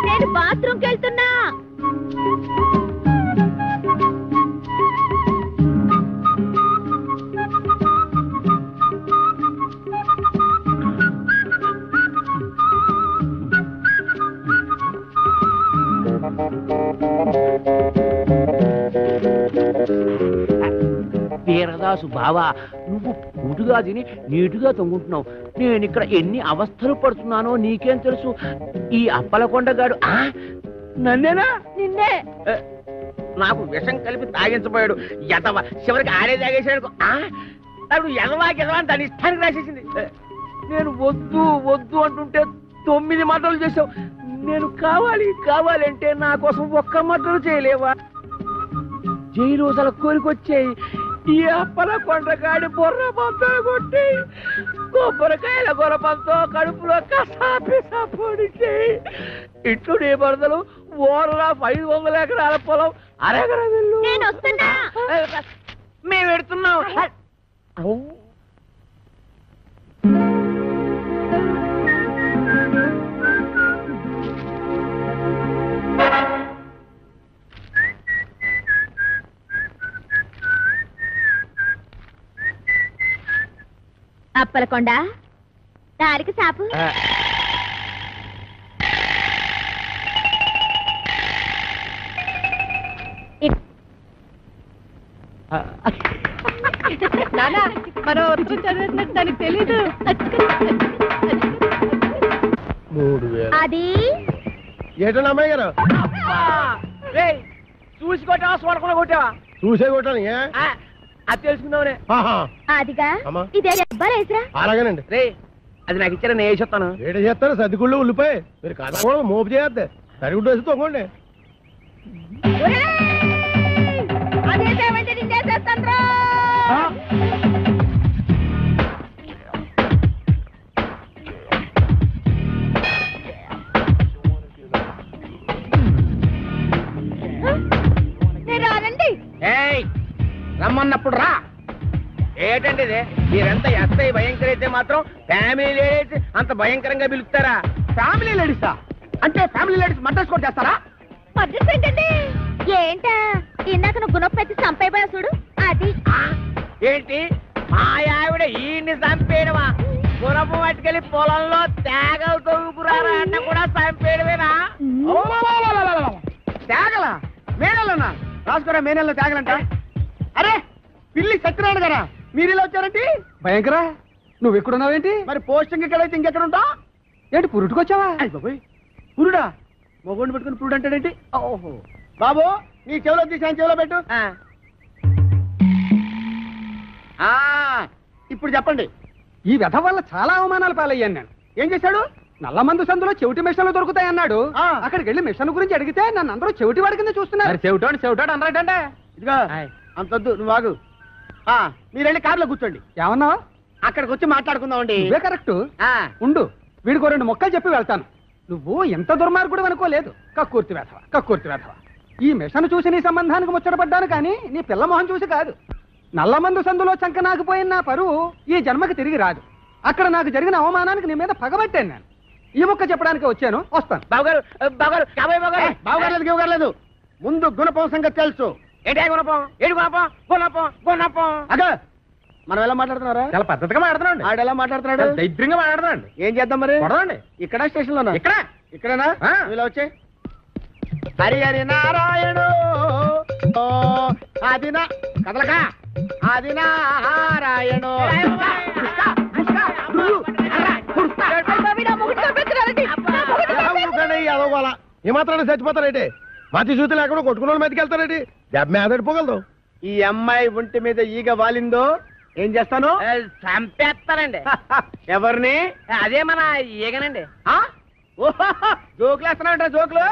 [SPEAKER 6] నేను బాత్రూమ్కి వెళ్తున్నా.
[SPEAKER 5] వీరదాసు బావా, నువ్వు పూటుగా తిని నీటుగా తొంగుంటున్నావు. నేను ఇక్కడ ఎన్ని అవస్థలు పడుతున్నానో నీకేం తెలుసు? ఈ అప్పలకొండగాడు నన్నేనా?
[SPEAKER 6] నిన్నే.
[SPEAKER 5] నాకు విషం కలిపి తాగించబోయాడు. ఎదవ చివరికి ఆడే తాగేసాడు. నాకు ఎదవా ఎదవా అని దాని ఇష్టానికి రాసేసింది. నేను వద్దు వద్దు అంటుంటే 9 మాటలు చేసావు. నేను కావాలి కావాలంటే నా కోసం ఒక్క మాటలు చేయలేవా? జైలు రోజుల కోరికొచ్చాయి. ఈ అప్పలకొండగాడి బొర్ర పంతో కొట్టి కొబ్బరికాయల గొరపంతో కడుపులో కసాపిసా పొడిచి ఇట్లు నీ బరదలు ఓరలా 500 ఎకరాల పొలం అరెకరం వెళ్ళు. మేము పెడుతున్నాం.
[SPEAKER 6] అప్పలకొండ దారికి సాపు.
[SPEAKER 10] మనం ఉత్తరం చదివేసినట్టు దానికి తెలీదు.
[SPEAKER 4] 3000.
[SPEAKER 6] అది
[SPEAKER 4] ఏటో అమ్మాయి గారు
[SPEAKER 5] చూసి కొట్టావా చూడకుండా కొట్టావా?
[SPEAKER 4] చూసే కొట్టాను.
[SPEAKER 5] అది తెలుసుకుందామనే.
[SPEAKER 6] అదిగా
[SPEAKER 4] అమ్మా.
[SPEAKER 6] ఇదే అబ్బాయిరా.
[SPEAKER 4] అలాగేనండి.
[SPEAKER 5] రే అది నాకు ఇచ్చారా, నేను వేసేస్తాను.
[SPEAKER 4] ఏట చేస్తారు సర్దిగుళ్ళు ఉల్లిపాయ మీరు కథ కూడా మోపు చేయద్దు సరిగుడ్డు వేసి తొంగండి.
[SPEAKER 5] రమ్మన్నప్పుడు రా. ఏటండి ఇది? మీరెంత ఎస్ఐ భయంకర అయితే మాత్రం ఫ్యామిలీ లేడీస్ అంత భయంకరంగా పిలుస్తారా? ఫ్యామిలీ లేడీసా? అంటే ఫ్యామిలీ లేడీస్ మర్డర్స్ కూడా చేస్తారా?
[SPEAKER 6] ఏంటా ఇందాక నువ్వు గుణపెట్టి చంపైపోయా చూడు అది.
[SPEAKER 5] ఏంటి మా ఆవిడ ఈయన్ని చంపేయడమా? గుణపు పట్టుకెళ్ళి పొలంలో తేగలు తొగుకురారా అన్న కూడా చంపేయడమేనా? తేగల మేనల్లనా? రాసుకోరా మేనల్లో తేగలంట. అరే పిల్లి సత్యనారాయణ గారా, మీరు ఇలా వచ్చారంటే?
[SPEAKER 7] భయంకరా నువ్వు ఎక్కడున్నావేంటి?
[SPEAKER 5] మరి పోస్టింగ్ ఎక్కడైతే ఇంకెక్కడ ఉంటా?
[SPEAKER 7] ఏంటి పురుటుకొచ్చావా?
[SPEAKER 5] పురుడా? మొగోడిని పెట్టుకుని పురుడు అంటాడేంటి? ఓహో బాబు, నీ చెవిలో తీసి చెవిలో పెట్టు. ఇప్పుడు చెప్పండి.
[SPEAKER 7] ఈ వ్యధ వల్ల చాలా అవమానాలు పాలయ్యాను నేను.
[SPEAKER 5] ఏం చేశాడు?
[SPEAKER 7] నల్లమందు సందులో చెవిటి మిషన్లు దొరుకుతాయన్నాడు. అక్కడికి వెళ్ళి మిషన్ గురించి అడిగితే నన్ను అందరూ చెవిటి వాడి కింద చూస్తున్నారు. చెవిటోడు అన్నాడంటే.
[SPEAKER 5] ఇదిగో అంతొద్దు, నువ్వు ఆగు. మీరు వెళ్ళి కారులో కూర్చోండి.
[SPEAKER 7] ఏమన్నా?
[SPEAKER 5] అక్కడికి వచ్చి మాట్లాడుకుందామండి.
[SPEAKER 7] ఇవే కరెక్ట్. ఉండు, వీడికో 2 మొక్కలు చెప్పి వెళ్తాను. నువ్వు ఎంత దుర్మార్గుడు అనుకోలేదు. కక్కుర్తి వేధవ. ఈ మిషన్ చూసి నీ సంబంధానికి ముచ్చటపడ్డాను కానీ నీ పిల్ల మొహం చూసి కాదు. నల్లమందు సందులో చంక నాకుపోయిన నా పరువు ఈ జన్మకి తిరిగి రాదు. అక్కడ నాకు జరిగిన అవమానానికి నీ మీద పగబట్టాను నేను. ఈ మొక్క చెప్పడానికి వచ్చాను, వస్తాను.
[SPEAKER 5] బావగారు ముందు గుణపం సంగతి తెలుసు. ఏంటే గుణపం? ఏడు గుణపం. అదే మనం ఎలా మాట్లాడుతున్నారా?
[SPEAKER 7] చాలా పద్ధతిగా మాట్లాడుతున్నాడు.
[SPEAKER 5] ఆడు ఎలా మాట్లాడుతున్నాడు?
[SPEAKER 7] దైద్యంగా మాట్లాడుతున్నాడు.
[SPEAKER 5] ఏం చేద్దాం మరి?
[SPEAKER 7] కొడదండి.
[SPEAKER 5] ఇక్కడ స్టేషన్ లోనా? ఇక్కడేనా?
[SPEAKER 7] ఆ.
[SPEAKER 5] ఇలా వచ్చే హరి హరి నారాయణ ఆదినా కదలక ఆది నారాయణ.
[SPEAKER 4] ఏమాత్రం చచ్చిపోతారేంటి? మతి చూతి లేకుండా కొట్టుకున్న వాళ్ళు మీదకి వెళ్తారేంటి? దెబ్బ మీద పడిపోగలదు.
[SPEAKER 5] ఈ అమ్మాయి ఒంటి మీద ఈగ వాలిందో ఏం చేస్తాను?
[SPEAKER 8] చంపేస్తానండి.
[SPEAKER 5] ఎవరిని?
[SPEAKER 8] అదే మన ఈగనండి.
[SPEAKER 5] జోకులు వేస్తున్నావు? జోకులు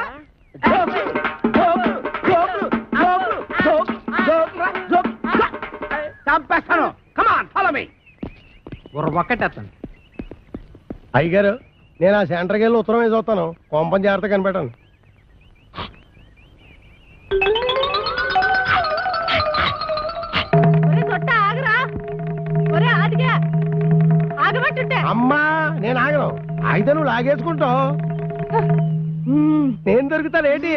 [SPEAKER 5] చంపేస్తాను. Come on follow me.
[SPEAKER 7] ఒక్కటేస్తాను.
[SPEAKER 4] అయ్యగారు, నేను ఆ సెంటర్కి వెళ్ళి ఉత్తరం వేసి వస్తాను. కొంపం జాగ్రత్త కనిపెట్టాను. అమ్మా, నేను ఆగను. అయితే నువ్వు లాగేసుకుంటావు. నేను దొరుకుతానేంటి?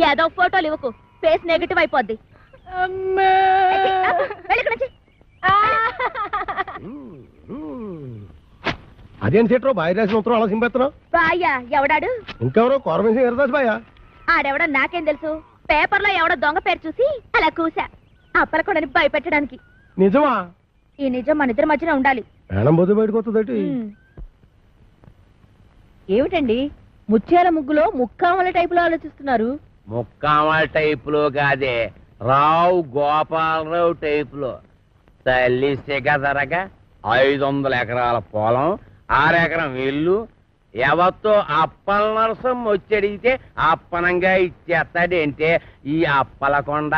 [SPEAKER 6] ఏదో ఫోటోలు ఇవ్వకు, ఫేస్ నెగటివ్ అయిపోద్ది.
[SPEAKER 4] అదేం సెట్రో బాయ్ రాసిన ఉత్తరం అలా సింపేస్తున్నావు?
[SPEAKER 6] బాయ్యా? ఎవడాడు?
[SPEAKER 4] ఇంకెవరో కోరమేసి ఎరదాస్ బాయ్యా.
[SPEAKER 6] ఆడెవడో నాకేం తెలుసు. పేపర్ లో ఎవడో దొంగ పేరు చూసి అలా కూసా, అప్పలకొండని భయపెట్టడానికి.
[SPEAKER 4] నిజమా?
[SPEAKER 6] ఈ నిజం మన ఇద్దరి మధ్యన ఉండాలి.
[SPEAKER 4] మేడం బొద్దు బయటకు వస్తుందటి.
[SPEAKER 10] ఏమిటండి ముత్యాల ముగ్గులో ముక్కామల టైపులో ఆలోచిస్తున్నారు?
[SPEAKER 5] ముక్కామల టైపులో కాదే, రావు గోపాలరావు టైపులో. తల్లి సిగదరగా 500 ఎకరాల పొలం, 6 ఎకరం ఇల్లు. ఎవరితో అప్పల నరసం వచ్చడిగితే అప్పనంగా ఇచ్చేస్తాడంటే ఈ అప్పలకొండ.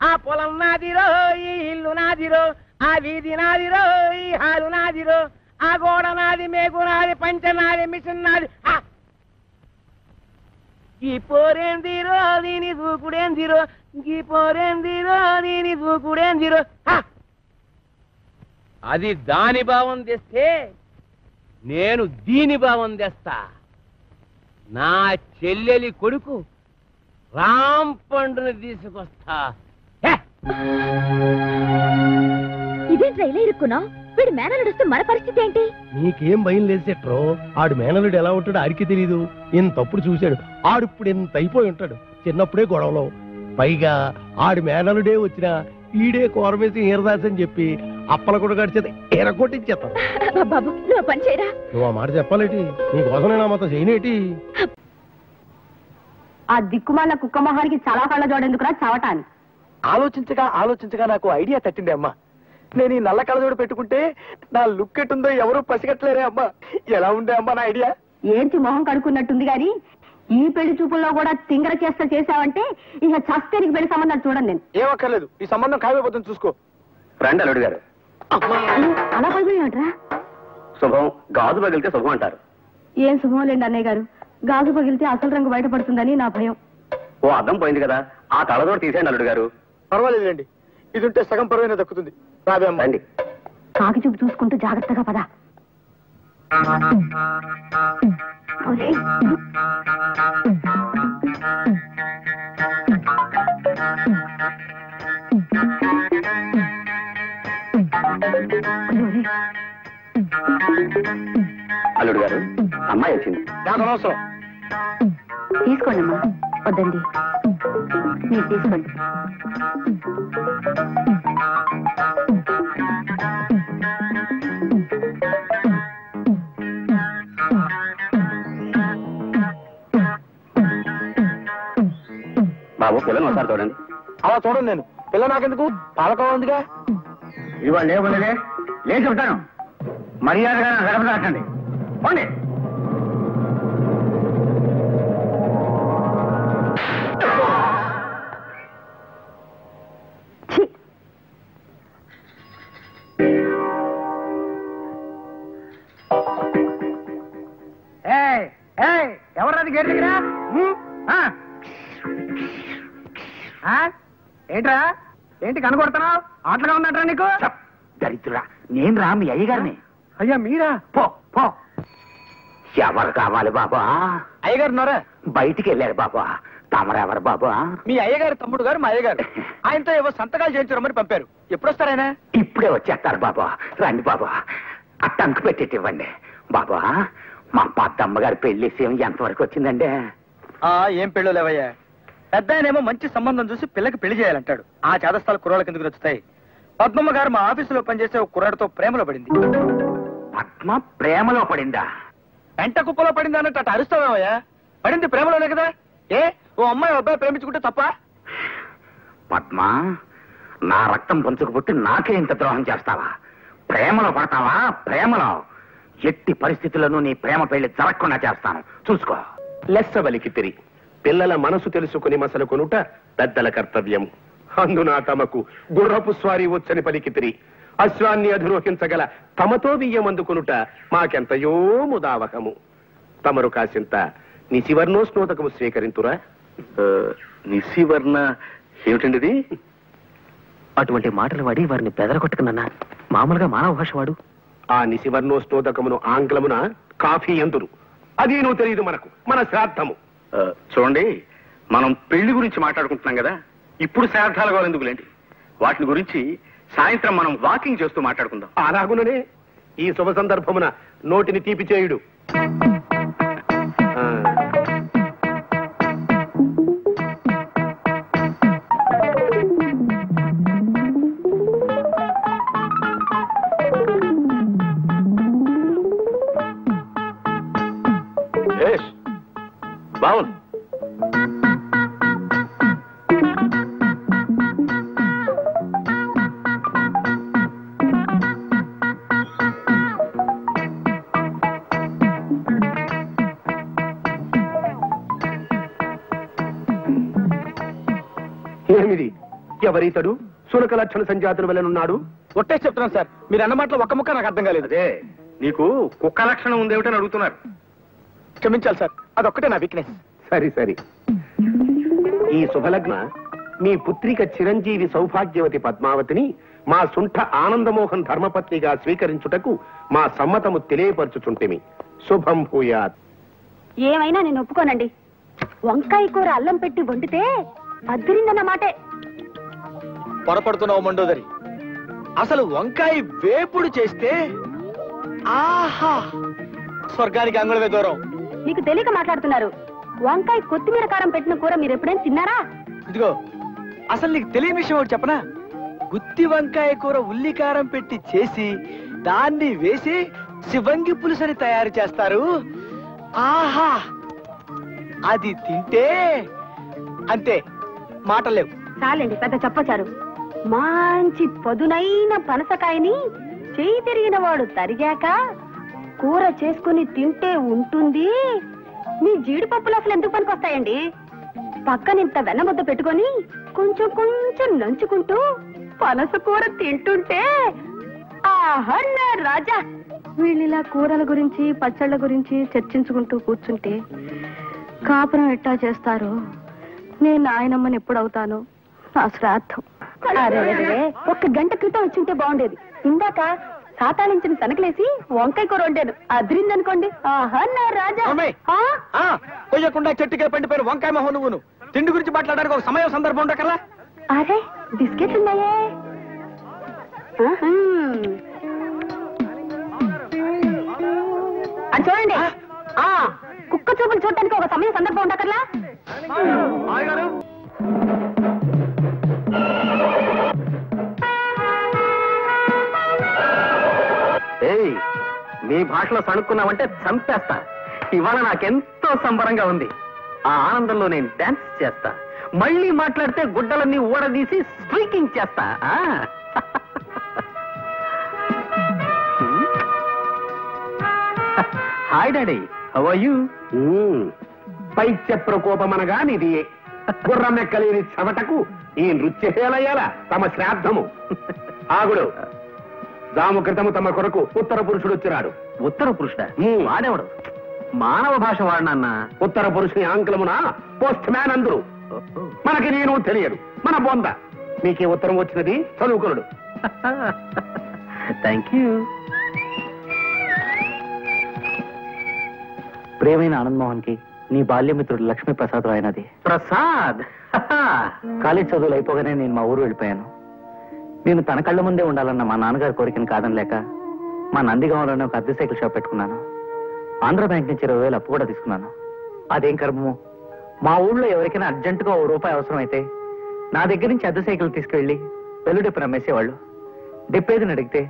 [SPEAKER 5] ఆ పొలం నాదిరో, ఈ ఇల్లు నాదిరో, ఆ వీధి నాదిరో, ఈ హాలు నాదిరో, ఆ గోడ నాది, మేకు నాది, పంచ నాది, మిషన్ నాది. ఈ పోరేందిరో దీని దూకుడేందిరో, ఈ పోరేందిరో దీని దూకుడేందిరో. అది దాని భావం తెస్తే నేను దీని భావం తెస్తా. నా చెల్లెలి కొడుకు రామ్ పండుని తీసుకొస్తా.
[SPEAKER 6] ఇదేంట్రా ఇలా ఇరుక్కున్నా? వీడు మేనలుడు వస్తే మన పరిస్థితి ఏంటి?
[SPEAKER 4] నీకేం భయం లేదు సెట్రో. ఆడు మేనలుడు ఎలా ఉంటాడో ఆడికి తెలీదు. ఇంతప్పుడు చూశాడు. ఆడిప్పుడు ఇంత అయిపోయి ఉంటాడు. చిన్నప్పుడే గొడవలో. పైగా ఆడి మేనలుడే వచ్చినా ఈడే కోరమేసి ఈరదాసని చెప్పి అప్పల కూడా గడిచేది ఎరగొట్టించేస్తాను.
[SPEAKER 6] బాబు నువ్వు పని చేయరా.
[SPEAKER 4] నువ్వు ఆ మాట చెప్పాలేటి? నీకోసం నేను మొత్తం చేయనేటి?
[SPEAKER 10] ఆ దిక్కుమాల కుక్క మొహానికి చాలా కళ్ళ జోడెందుకురా చవటాన్ని.
[SPEAKER 7] ఆలోచించగా నాకు ఐడియా తట్టింది అమ్మా. నేను ఈ నల్ల కళ్ళజోడు పెట్టుకుంటే నా లుక్ ఎట్టుందో ఎవరు పసిగట్టలేరే అమ్మా. ఎలా ఉండే అమ్మా నా ఐడియా?
[SPEAKER 10] ఏంటి మొహం కడుక్కున్నట్టుంది గాని ఈ పెళ్లి చూపుల్లో కూడా తింగర చేసావంటే ఇక చస్తేనికి పెళ్లి సంబంధాలు చూడండి. నేను
[SPEAKER 7] ఏమక్కర్లేదు, ఈ సంబంధం ఖాయమైపోతుంది చూసుకో.
[SPEAKER 5] రండి అల్లుడు గారు.
[SPEAKER 10] అలా పగిలినట్రా?
[SPEAKER 5] శుభం గాజు పగిలితే శుభం అంటారు.
[SPEAKER 10] ఏం శుభం లేండి అన్నయ్య గారు. గాజు పగిలితే అసలు రంగు బయటపడుతుందని నా భయం.
[SPEAKER 5] ఓ అద్దం పోయింది కదా, ఆ తలదోడు తీసేయండి అల్లుడు గారు.
[SPEAKER 7] పర్వాలేదండి, ఇది ఉంటే సగం పరువైనా దక్కుతుంది. రాబే అమ్మా.
[SPEAKER 5] రండి.
[SPEAKER 10] కాకి చూపు చూసుకుంటూ జాగ్రత్తగా పద.
[SPEAKER 5] అల్లుడు గారు, అమ్మాయి వచ్చింది.
[SPEAKER 7] నాకు అనవసరం.
[SPEAKER 10] తీసుకోండి అమ్మా. వద్దండి, మీరు తీసుకోండి.
[SPEAKER 5] బాబు పిల్లలు ఒకసారి చూడండి.
[SPEAKER 7] అలా చూడండి. నేను పిల్ల నాకెందుకు, పాలకోవ ఉందిగా.
[SPEAKER 5] ఇవాళ లేవులేదే లేచి ఉంటాను. మర్యాదగా గడప దాటండి. పోండి.
[SPEAKER 7] ఎవరది గేట్ దగ్గర? ఏంట్రా, ఏంటి కనకొడుతున్నావు? ఆటలుగా ఉన్నట్రా నీకు?
[SPEAKER 5] దరిద్రుడా, నేను రా మీ అయ్యగారిని.
[SPEAKER 7] అయ్యా మీరా?
[SPEAKER 5] పో పో. ఎవరు కావాలి బాబా?
[SPEAKER 7] అయ్యగారు ఉన్నారా?
[SPEAKER 5] బయటికి వెళ్ళారు బాబా. తమరెవరు బాబా?
[SPEAKER 7] మీ అయ్యగారు తమ్ముడు గారు మా అయ్యగారు. ఆయనతో ఏవో సంతకాలు చేయించరమ్మని పంపారు. ఎప్పుడొస్తారాయన?
[SPEAKER 5] ఇప్పుడే వచ్చేస్తారు బాబా. రండి బాబా, ఆ టంకు పెట్టేటి ఇవ్వండి బాబా. మా పెద్దమ్మగారి పెళ్లి విషయం ఎంతవరకు వచ్చిందండి?
[SPEAKER 7] ఏం పెళ్ళో లేవయ్యా. పెద్ద ఆయనేమో మంచి సంబంధం చూసి పిల్లకి పెళ్లి చేయాలంటాడు. ఆ చేదస్థాలు కుర్రాళ్ళకి ఎందుకు నచ్చుతాయి? పద్మమ్మ గారు మా ఆఫీసులో పనిచేసే ఒక కుర్రాడితో ప్రేమలో పడింది.
[SPEAKER 5] పద్మ ప్రేమలో పడిందా?
[SPEAKER 7] వెంట కుప్పలో పడింది అన్నట్టు అటు అరుస్తావేమయ్యా. పడింది ప్రేమలోనే కదా. ఓ అమ్మాయి అబ్బాయి ప్రేమించుకుంటే తప్ప?
[SPEAKER 5] పద్మ, నా రక్తం పంచుకు పుట్టి నాకే ఇంత ద్రోహం చేస్తావా? ప్రేమలో పడతావా? ప్రేమలో ఎట్టి పరిస్థితుల్లోనూ నీ ప్రేమ పెళ్లి జరగకుండా చేస్తాను, చూసుకో.
[SPEAKER 1] లెస్సవలికి తిరిగి పిల్లల మనసు తెలుసుకుని మసలు కొనుట పెద్దల కర్తవ్యం. అందున తమకు గుర్రపు స్వారీ వచ్చని పలికితిరి. అశ్వాన్ని అధిరోహించగల తమతో బియ్యం అందుకునుట మాకెంతయో ముదావహము. తమరు కాసింత నిశివర్ణోస్నోదకము స్వీకరింతురా.
[SPEAKER 5] నిశివర్ణ ఏమిటండి? అటువంటి మాటలు వాడి వారిని బెదరగొట్టుకున్నా. మామూలుగా మానవ భాష వాడు.
[SPEAKER 1] ఆ నిశివర్ణోస్నోదకమును ఆంగ్లమున కాఫీ ఎందురు. అది నువ్వు తెలియదు మనకు, మన శ్రాద్ధము.
[SPEAKER 5] చూడండి, మనం పెళ్లి గురించి మాట్లాడుకుంటున్నాం కదా, ఇప్పుడు శ్రాద్ధాల గోలు ఎందుకులేండి. వాటిని గురించి సాయంత్రం మనం వాకింగ్ చేస్తూ మాట్లాడుకుందాం.
[SPEAKER 1] అలాగుననే ఈ శుభ సందర్భమున నోటిని తీపి చేయుడు.
[SPEAKER 5] బావుంది.
[SPEAKER 1] ఏమిది? ఎవరితడు? సునక లక్షణ సంజాతుల వలనున్నాడు.
[SPEAKER 7] ఒట్టే చెప్తున్నాను సార్, మీరు అన్న మాటలో ఒక్క ముక్క నాకు అర్థం కాలేదు.
[SPEAKER 5] అదే నీకు కుక్క లక్షణం ఉందేమిటని అడుగుతున్నారు.
[SPEAKER 7] క్షమించాలి సార్, అదొక్కటే నా వీక్నెస్.
[SPEAKER 1] సరి సరి. ఈ శుభలగ్న మీ పుత్రిక చిరంజీవి సౌభాగ్యవతి పద్మావతిని మా సుంఠ ఆనందమోహన్ ధర్మపత్నిగా స్వీకరించుటకు మా సమ్మతము తెలియపరచుచుంటిమి. శుభం భూయాత్.
[SPEAKER 10] ఏమైనా నేను ఒప్పుకోనండి. వంకాయ కూర అల్లం పెట్టి వండితే అద్దరిందన్నమాటే.
[SPEAKER 7] పొరపడుతున్నావు మండోదరి. అసలు వంకాయ వేపుడు చేస్తే ఆహా, స్వర్గానికి అంగుళమే దూరం.
[SPEAKER 10] మీకు తెలియక మాట్లాడుతున్నారు. వంకాయ కొత్తిమీర కారం పెట్టిన కూర మీరు ఎప్పుడైనా తిన్నారా?
[SPEAKER 7] ఇదిగో, అసలు నీకు తెలియని విషయం ఒకటి చెప్పనా? గుత్తి వంకాయ కూర ఉల్లి కారం పెట్టి చేసి దాన్ని వేసి శివంగి పులుసని తయారు చేస్తారు. ఆహా, అది తింటే అంతే, మాటలేవు.
[SPEAKER 10] చాలండి, పెద్ద చెప్పచారు. మంచి పదునైన పనసకాయని చేయి తిరిగిన వాడు తరిగాక కూర చేసుకుని తింటే ఉంటుంది. మీ జీడిపప్పులు అసలు ఎందుకు పనికొస్తాయండి? పక్కనింత వెన్నముద్ద పెట్టుకొని కొంచెం కొంచెం నంచుకుంటూ పనస కూర తింటుంటే ఆహా నా రాజా. వీళ్ళిలా కూరల గురించి పచ్చళ్ళ గురించి చర్చించుకుంటూ కూర్చుంటే కాపురం ఎట్టా చేస్తారు? నేను నాయనమ్మని ఎప్పుడవుతాను? నా శ్రాద్ధం. ఒక్క గంట క్రితం వచ్చుంటే బాగుండేది. ఇందాక సాతాళించిన తనకలేసి వంకాయ కూర వండాను, అదిరిందనుకోండి. ఆహా నా రాజా.
[SPEAKER 7] కొయ్యకుండా చెట్టుకే పండిపోయిన వంకాయ మొహం నువ్వును. తిండి గురించి మాట్లాడడానికి ఒక సమయం సందర్భం ఉండకల్లా.
[SPEAKER 10] అరే బిస్కెట్లు ఉన్నాయే. అది చూడండి, కుక్క చూపులు చూడటానికి ఒక సమయం సందర్భం ఉండకల్లా.
[SPEAKER 1] మీ భాషలో సణుక్కున్నావంటే చంపేస్తా. ఇవాళ నాకెంతో సంబరంగా ఉంది. ఆ ఆనందంలో నేను డాన్స్ చేస్తా. మళ్ళీ మాట్లాడితే గుడ్డలన్నీ ఊడదీసి స్ట్రీకింగ్ చేస్తా. Hi daddy, how are you? పైత్య ప్రకోపమనగా నిది గుర్రమెక్కలేని చెవటకు ఈ నృత్యశేలయ్యాల తమ శ్రాద్ధము. ఆగుడు, దాము క్రితము తమ కొరకు ఉత్తర పురుషుడు వచ్చినాడు. ఉత్తర పురుషుడా? వాడేవాడు మానవ భాష వాడినన్న. ఉత్తర పురుషుని ఆంగ్లమున పోస్ట్ మ్యాన్ అందరు. మనకి నేను తెలియదు, మన బొంద. మీకే ఉత్తరం వచ్చినది చదువుకునుడు. Thank you.
[SPEAKER 11] ప్రియమైన ఆనంద్ మోహన్ కి నీ బాల్యమిత్రుడు లక్ష్మీ ప్రసాద్ రాయనది.
[SPEAKER 1] ప్రసాద్,
[SPEAKER 11] కాలేజ్ చదువులు అయిపోగానే నేను మా ఊరు వెళ్ళిపోయాను. నేను తన కళ్ళ ముందే ఉండాలన్న మా నాన్నగారి కోరికను కాదనలేక మా నందిగామలోనే ఒక అద్దె సైకిల్ షాప్ పెట్టుకున్నాను. ఆంధ్ర బ్యాంక్ నుంచి 20,000 అప్పు కూడా తీసుకున్నాను. అదేం కర్మము, మా ఊళ్ళో ఎవరికైనా అర్జెంటుగా ₹1 అవసరం అయితే నా దగ్గర నుంచి అద్దె సైకిల్ తీసుకెళ్లి వెల్లుడెప్పు నమ్మేసేవాళ్ళు. డెప్పేదిని అడిగితే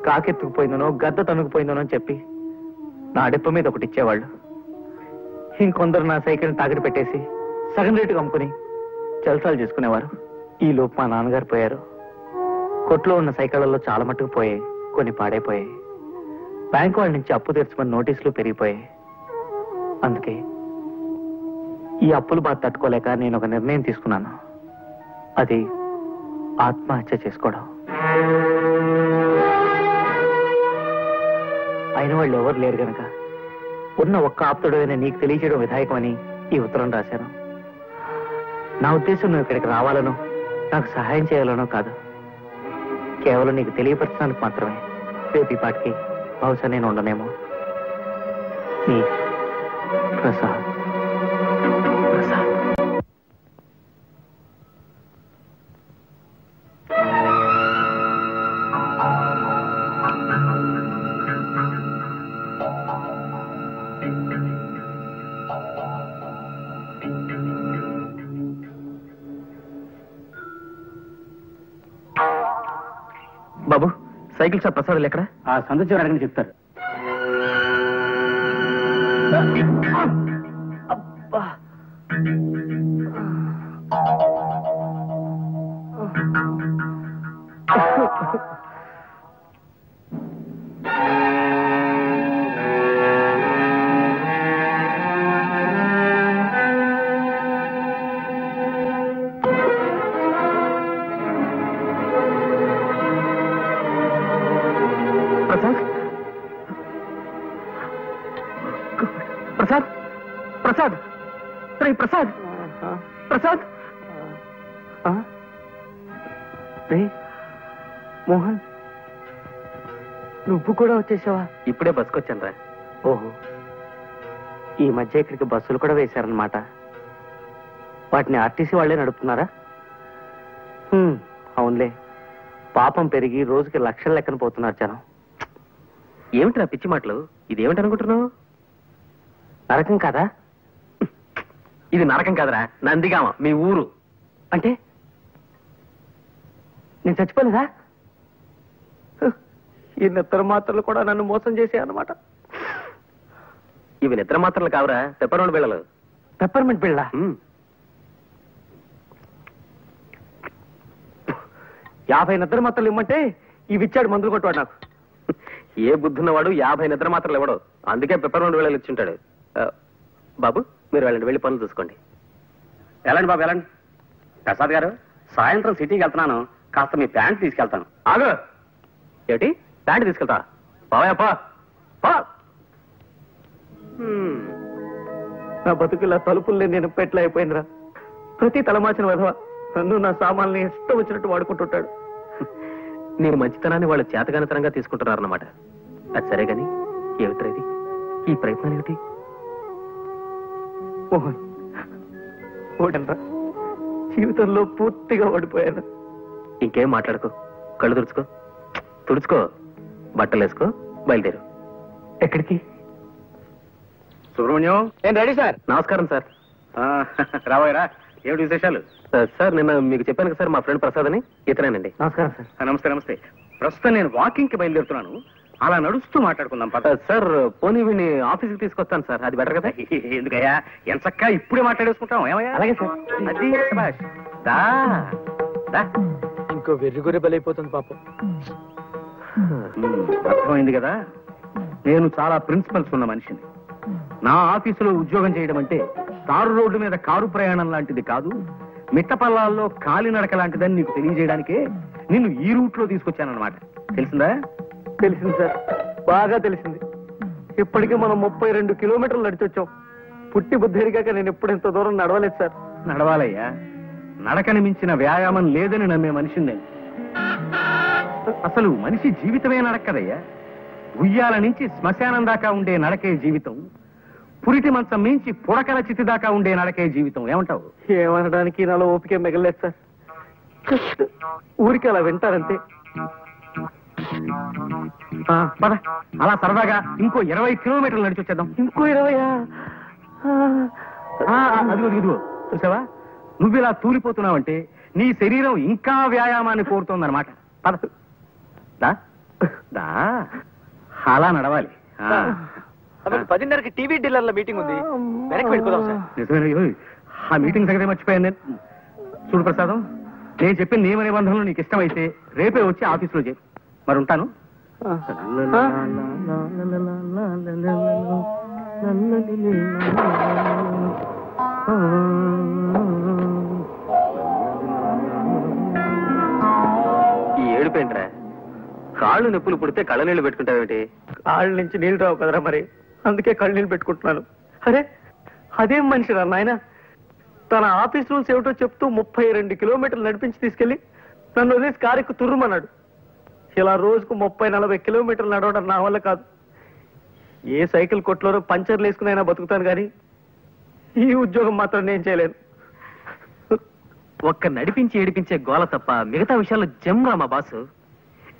[SPEAKER 11] కాకెత్తుకుపోయిందనో గద్ద తనుకుపోయిందనో అని చెప్పి నా డెప్ప మీద ఒకటి ఇచ్చేవాళ్ళు. ఇంకొందరు నా సైకిల్ని తాకట్టు పెట్టేసి సగం రేటుగా అమ్ముకుని జల్సాలు చేసుకునేవారు. ఈ లోపు మా నాన్నగారు పోయారు. కొట్లో ఉన్న సైకిళ్లలో చాలా మట్టుకు పోయాయి, కొన్ని పాడైపోయాయి. బ్యాంకు వాళ్ళ నుంచి అప్పు తీర్చమని నోటీసులు పెరిగిపోయాయి. అందుకే ఈ అప్పులు బాధ తట్టుకోలేక నేను ఒక నిర్ణయం తీసుకున్నాను. అది ఆత్మహత్య చేసుకోవడం. అయిన వాళ్ళు ఎవరు లేరు గనక ఉన్న ఒక్క ఆప్తుడైన నీకు తెలియచేయడం విధాయకమని ఈ ఉత్తరం రాశాను. నా ఉద్దేశం నువ్వు ఇక్కడికి రావాలనో నాకు సహాయం చేయాలనో కాదు, కేవలం నీకు తెలియపరచడానికి మాత్రమే. రేపు ఈ పాటికి బహుశా నేను ఉండనేమో. నీ ప్రసాద్. బాబు, సైకిల్ షాప్ ప్రసాదులు ఎక్కడ? ఆ సందర్శనం అడగని చెప్తారు.
[SPEAKER 1] ప్రసాద్, ప్రసాద్, రే ప్రసాద్, ప్రసాద్.
[SPEAKER 11] రే మోహన్, నువ్వు కూడా వచ్చేసావా?
[SPEAKER 1] ఇప్పుడే బస్కొచ్చాను రా.
[SPEAKER 11] ఓహో, ఈ మధ్య ఇక్కడికి బస్సులు కూడా వేశారనమాట. వాటిని ఆర్టీసీ వాళ్ళే నడుపుతున్నారా? అవునులే, పాపం పెరిగి రోజుకి లక్షల లెక్కన పోతున్నారు జనం. ఏమిటి నా పిచ్చి మాటలు? ఇదేమిటి అనుకుంటున్నావు? నరకం కాదా? ఇది నరకం కాదురా, నందిగామ మీ ఊరు. అంటే నేను చచ్చిపోలేదా? ఈ నిద్ర మాత్రలు కూడా నన్ను మోసం చేసే అన్నమాట. ఇవి నిద్ర మాత్రలు కావురా, పెప్పర్మెంట్ బిళ్ళలు. పెప్పర్మెంట్ బిళ్ళ? 50 నిద్ర మాత్రలు ఇమ్మంటే ఇవి ఇచ్చాడు మందులు కొట్టువాడు నాకు. ఏ బుద్ధున్నవాడు 50 నిద్ర మాత్రలు ఇవ్వడు, అందుకే పెప్పర్మెంట్ బిళ్ళలు ఇచ్చుంటాడు. బాబు మీరు వెళ్ళండి, వెళ్ళి పనులు చూసుకోండి. వెళ్ళండి బాబు వెళ్ళండి. ప్రసాద్ గారు, సాయంత్రం సిటీకి వెళ్తున్నాను, కాస్త మీ ప్యాంట్ తీసుకెళ్తాను. ఆగు. ఏమిటి ప్యాంట్ తీసుకెళ్తా? బావయ్యప్పా. నా బతుకులా తలుపుల్ని నేను పెట్ల అయిపోయిందిరా. ప్రతి తలమాచిన విధవ నన్ను నా సామాన్ని ఇష్టం వచ్చినట్టు వాడుకుంటుంటాడు. నేను మంచితనాన్ని వాళ్ళు చేతగానితనంగా తీసుకుంటున్నారన్నమాట. అది సరే గాని ఏమిట్రా ఇది? ఈ ప్రయత్నం ఏమిటి? మోహన్, ఓడనరా, జీవితంలో పూర్తిగా ఓడిపోయాను. ఇంకేం మాట్లాడుకో, కళ్ళు తుడుచుకో, బట్టలు వేసుకో, బయలుదేరు. ఎక్కడికి?
[SPEAKER 7] సుబ్రహ్మణ్యం, నేను రెడీ సార్.
[SPEAKER 11] నమస్కారం సార్.
[SPEAKER 7] రాబోయరా, ఏమిటి విశేషాలు?
[SPEAKER 11] సార్ నిన్న మీకు చెప్పాను కదా సార్, మా ఫ్రెండ్ ప్రసాద్ అని, ఇతనేనండి. నమస్కారం సార్.
[SPEAKER 7] నమస్తే. ప్రస్తుతం నేను వాకింగ్ కి బయలుదేరుతున్నాను, అలా నడుస్తూ మాట్లాడుకుందాం.
[SPEAKER 11] సార్ పోనీ వీడిని ఆఫీస్కి తీసుకొస్తాను సార్, అది బెటర్ కదా?
[SPEAKER 7] ఎందుకయ్యా, ఎంచక్కా ఇప్పుడే మాట్లాడేసుకుంటాం. ఏమయ్యా?
[SPEAKER 11] అలాగే సార్.
[SPEAKER 7] అది శభాష్.
[SPEAKER 11] ఇంకో వెర్రిగొర్రె బలైపోతుంది పాపం.
[SPEAKER 7] అర్థమైంది కదా, నేను చాలా ప్రిన్సిపల్స్ ఉన్న మనిషిని. నా ఆఫీసులో ఉద్యోగం చేయడం అంటే తారు రోడ్డు మీద కారు ప్రయాణం లాంటిది కాదు, మిట్టపల్లాల్లో కాలినడక లాంటిదని నీకు తెలియజేయడానికే నిన్ను ఈ రూట్ లో తీసుకొచ్చానన్నమాట. తెలిసిందా?
[SPEAKER 11] తెలిసింది సార్, బాగా తెలిసింది. ఇప్పటికీ మనం 32 కిలోమీటర్లు నడిచొచ్చాం. పుట్టి బుద్ధిరిగాక నేను ఎప్పుడు ఇంత దూరం నడవలేదు సార్.
[SPEAKER 7] నడవాలయ్యా, నడకని మించిన వ్యాయామం లేదని నమ్మే మనిషిని నేను. అసలు మనిషి జీవితమే నడక్కదయ్యా. ఉయ్యాల నుంచి శ్మశానం దాకా ఉండే నడకే జీవితం, పురిటి మంచం మించి పుడకల చితి దాకా ఉండే నడకే జీవితం. ఏమంటావు?
[SPEAKER 11] ఏమనడానికి నాలో ఓపిక మిగలేదు సార్. జస్ట్ ఊరికి అలా వింటారంతే.
[SPEAKER 7] పద, అలా సరదాగా ఇంకో 20 కిలోమీటర్లు నడిచి వచ్చేద్దాం.
[SPEAKER 11] ఇంకో 20?
[SPEAKER 7] అదిగో చూసావా, నువ్వు ఇలా తూలిపోతున్నావంటే నీ శరీరం ఇంకా వ్యాయామాన్ని కోరుతోందన్నమాట. పద, దా అలా నడవాలి.
[SPEAKER 11] 10:30కి టీవీ డీలర్ల మీటింగ్ ఉంది, వెనక్కి వెళ్ళిపోదాం సార్.
[SPEAKER 7] నిజమే, ఆ మీటింగ్ సంగతి మర్చిపోయాను నేను. చూడు ప్రసాదం, నేను చెప్పిన నియమ నిబంధనలు నీకు ఇష్టమైతే రేపే వచ్చి ఆఫీసులో చేయి. మరి ఉంటాను.
[SPEAKER 11] ఈ ఏడుపేంట్రా? కాళ్ళు నొప్పులు పుడితే కళ్ళ నీళ్లు పెట్టుకుంటావేంటి? కాళ్ళ నుంచి నీళ్లు రావు కదరా, మరి అందుకే కళ్ళు నీళ్ళు పెట్టుకుంటున్నాను. అరే అదేం మనిషిరా నాయన, తన ఆఫీస్ రూల్స్ ఏమిటో చెప్తూ 32 కిలోమీటర్లు నడిపించి తీసుకెళ్లి నన్ను వదిలేసి కారెక్కు తుర్రుమన్నాడు. ఇలా రోజుకు 30-40 కిలోమీటర్లు నడవడం నా వల్ల కాదు. ఏ సైకిల్ కొట్లోనో పంచర్లు వేసుకునైనా బతుకుతాను కానీ ఈ ఉద్యోగం మాత్రం నేను చేయలేను. ఒక్క నడిపించి ఏడిపించే గోల తప్ప మిగతా విషయాల్లో జమ్రా మా బాసు.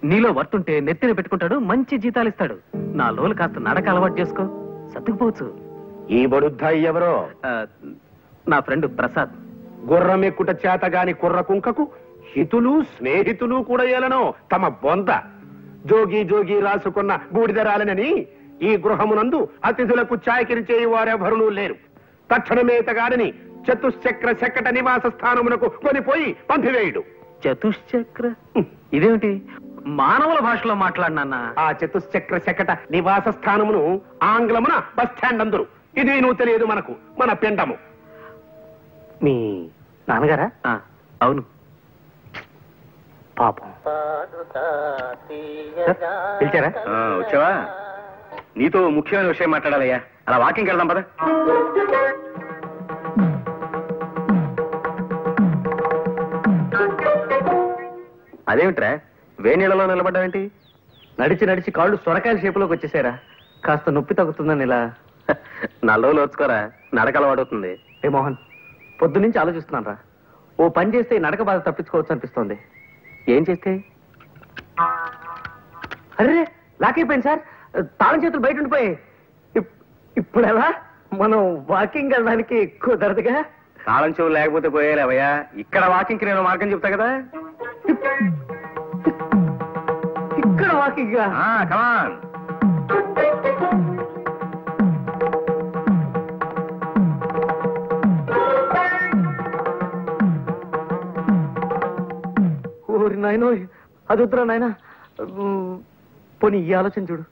[SPEAKER 11] నీలో వర్తుంటే నెత్తిన పెట్టుకుంటాడు, మంచి జీతాలు ఇస్తాడు. నా లోలు కాస్త నడక అలవాటు చేసుకో, సర్దుకుపోవచ్చు.
[SPEAKER 1] ఈ బడుద్దాయి ఎవరో?
[SPEAKER 11] నా ఫ్రెండ్ ప్రసాద్.
[SPEAKER 1] గుర్రం ఎక్కుట చేతగాని కుర్ర కుంకకు హితులు స్నేహితులు కూడా ఏలనో తమ బొంత. జోగి జోగి రాసుకున్న బూడిదరాలనని ఈ గృహమునందు అతిథులకు చాకిరి చేయి వారెవరునూ లేరు. తక్షణమేతగాడని చతుశ్చక్ర శకట నివాస స్థానమునకు కొనిపోయి పంపివేయుడు.
[SPEAKER 11] చతుశ్చక్ర ఇదేమిటి? మానవుల భాషలో మాట్లాడినా?
[SPEAKER 1] ఆ చతుశ్చక్ర శకట నివాస స్థానమును ఆంగ్లమున బస్ స్టాండ్ అందరు. ఇది నువ్వు తెలియదు మనకు, మన పిండము.
[SPEAKER 11] మీ నాన్నగారా? అవును. పాపం. పిలిచారా?
[SPEAKER 7] వచ్చావా? నీతో ముఖ్యమైన విషయం మాట్లాడాలయ్యా. అలా వాకింగ్కి వెళ్దాం పద.
[SPEAKER 11] అదేమిట్రా వేణీళ్ళలో నిలబడ్డావేంటి? నడిచి నడిచి కాళ్ళు సొరకాయల షేపులోకి వచ్చేసారా? కాస్త నొప్పి తగ్గుతుందని ఇలా. నల్లోలు వచ్చుకోరా, నడక అలవాడుతుంది. ఏ మోహన్, పొద్దు నుంచి ఆలోచిస్తున్నాను రా. ఓ పని చేస్తే ఈ నడక బాధ తప్పించుకోవచ్చు అనిపిస్తోంది. ఏం చేస్తే? అరే లాక్ అయిపోయింది సార్. తాళం చేతులు బయట ఉండిపోయాయి. ఇప్పుడు ఎలా? మనం వాకింగ్ వెళ్ళడానికి కుదరదుగా. తాళం చెవులు లేకపోతే పోయేలేవయ్యా. ఇక్కడ వాకింగ్ నేను మార్గం చెప్తా కదా. ఇక్కడ వాకింగ్ కమాన్. ఓరి నాయనో, అది వద్దురా నాయన. పోనీ ఈ ఆలోచన చూడు.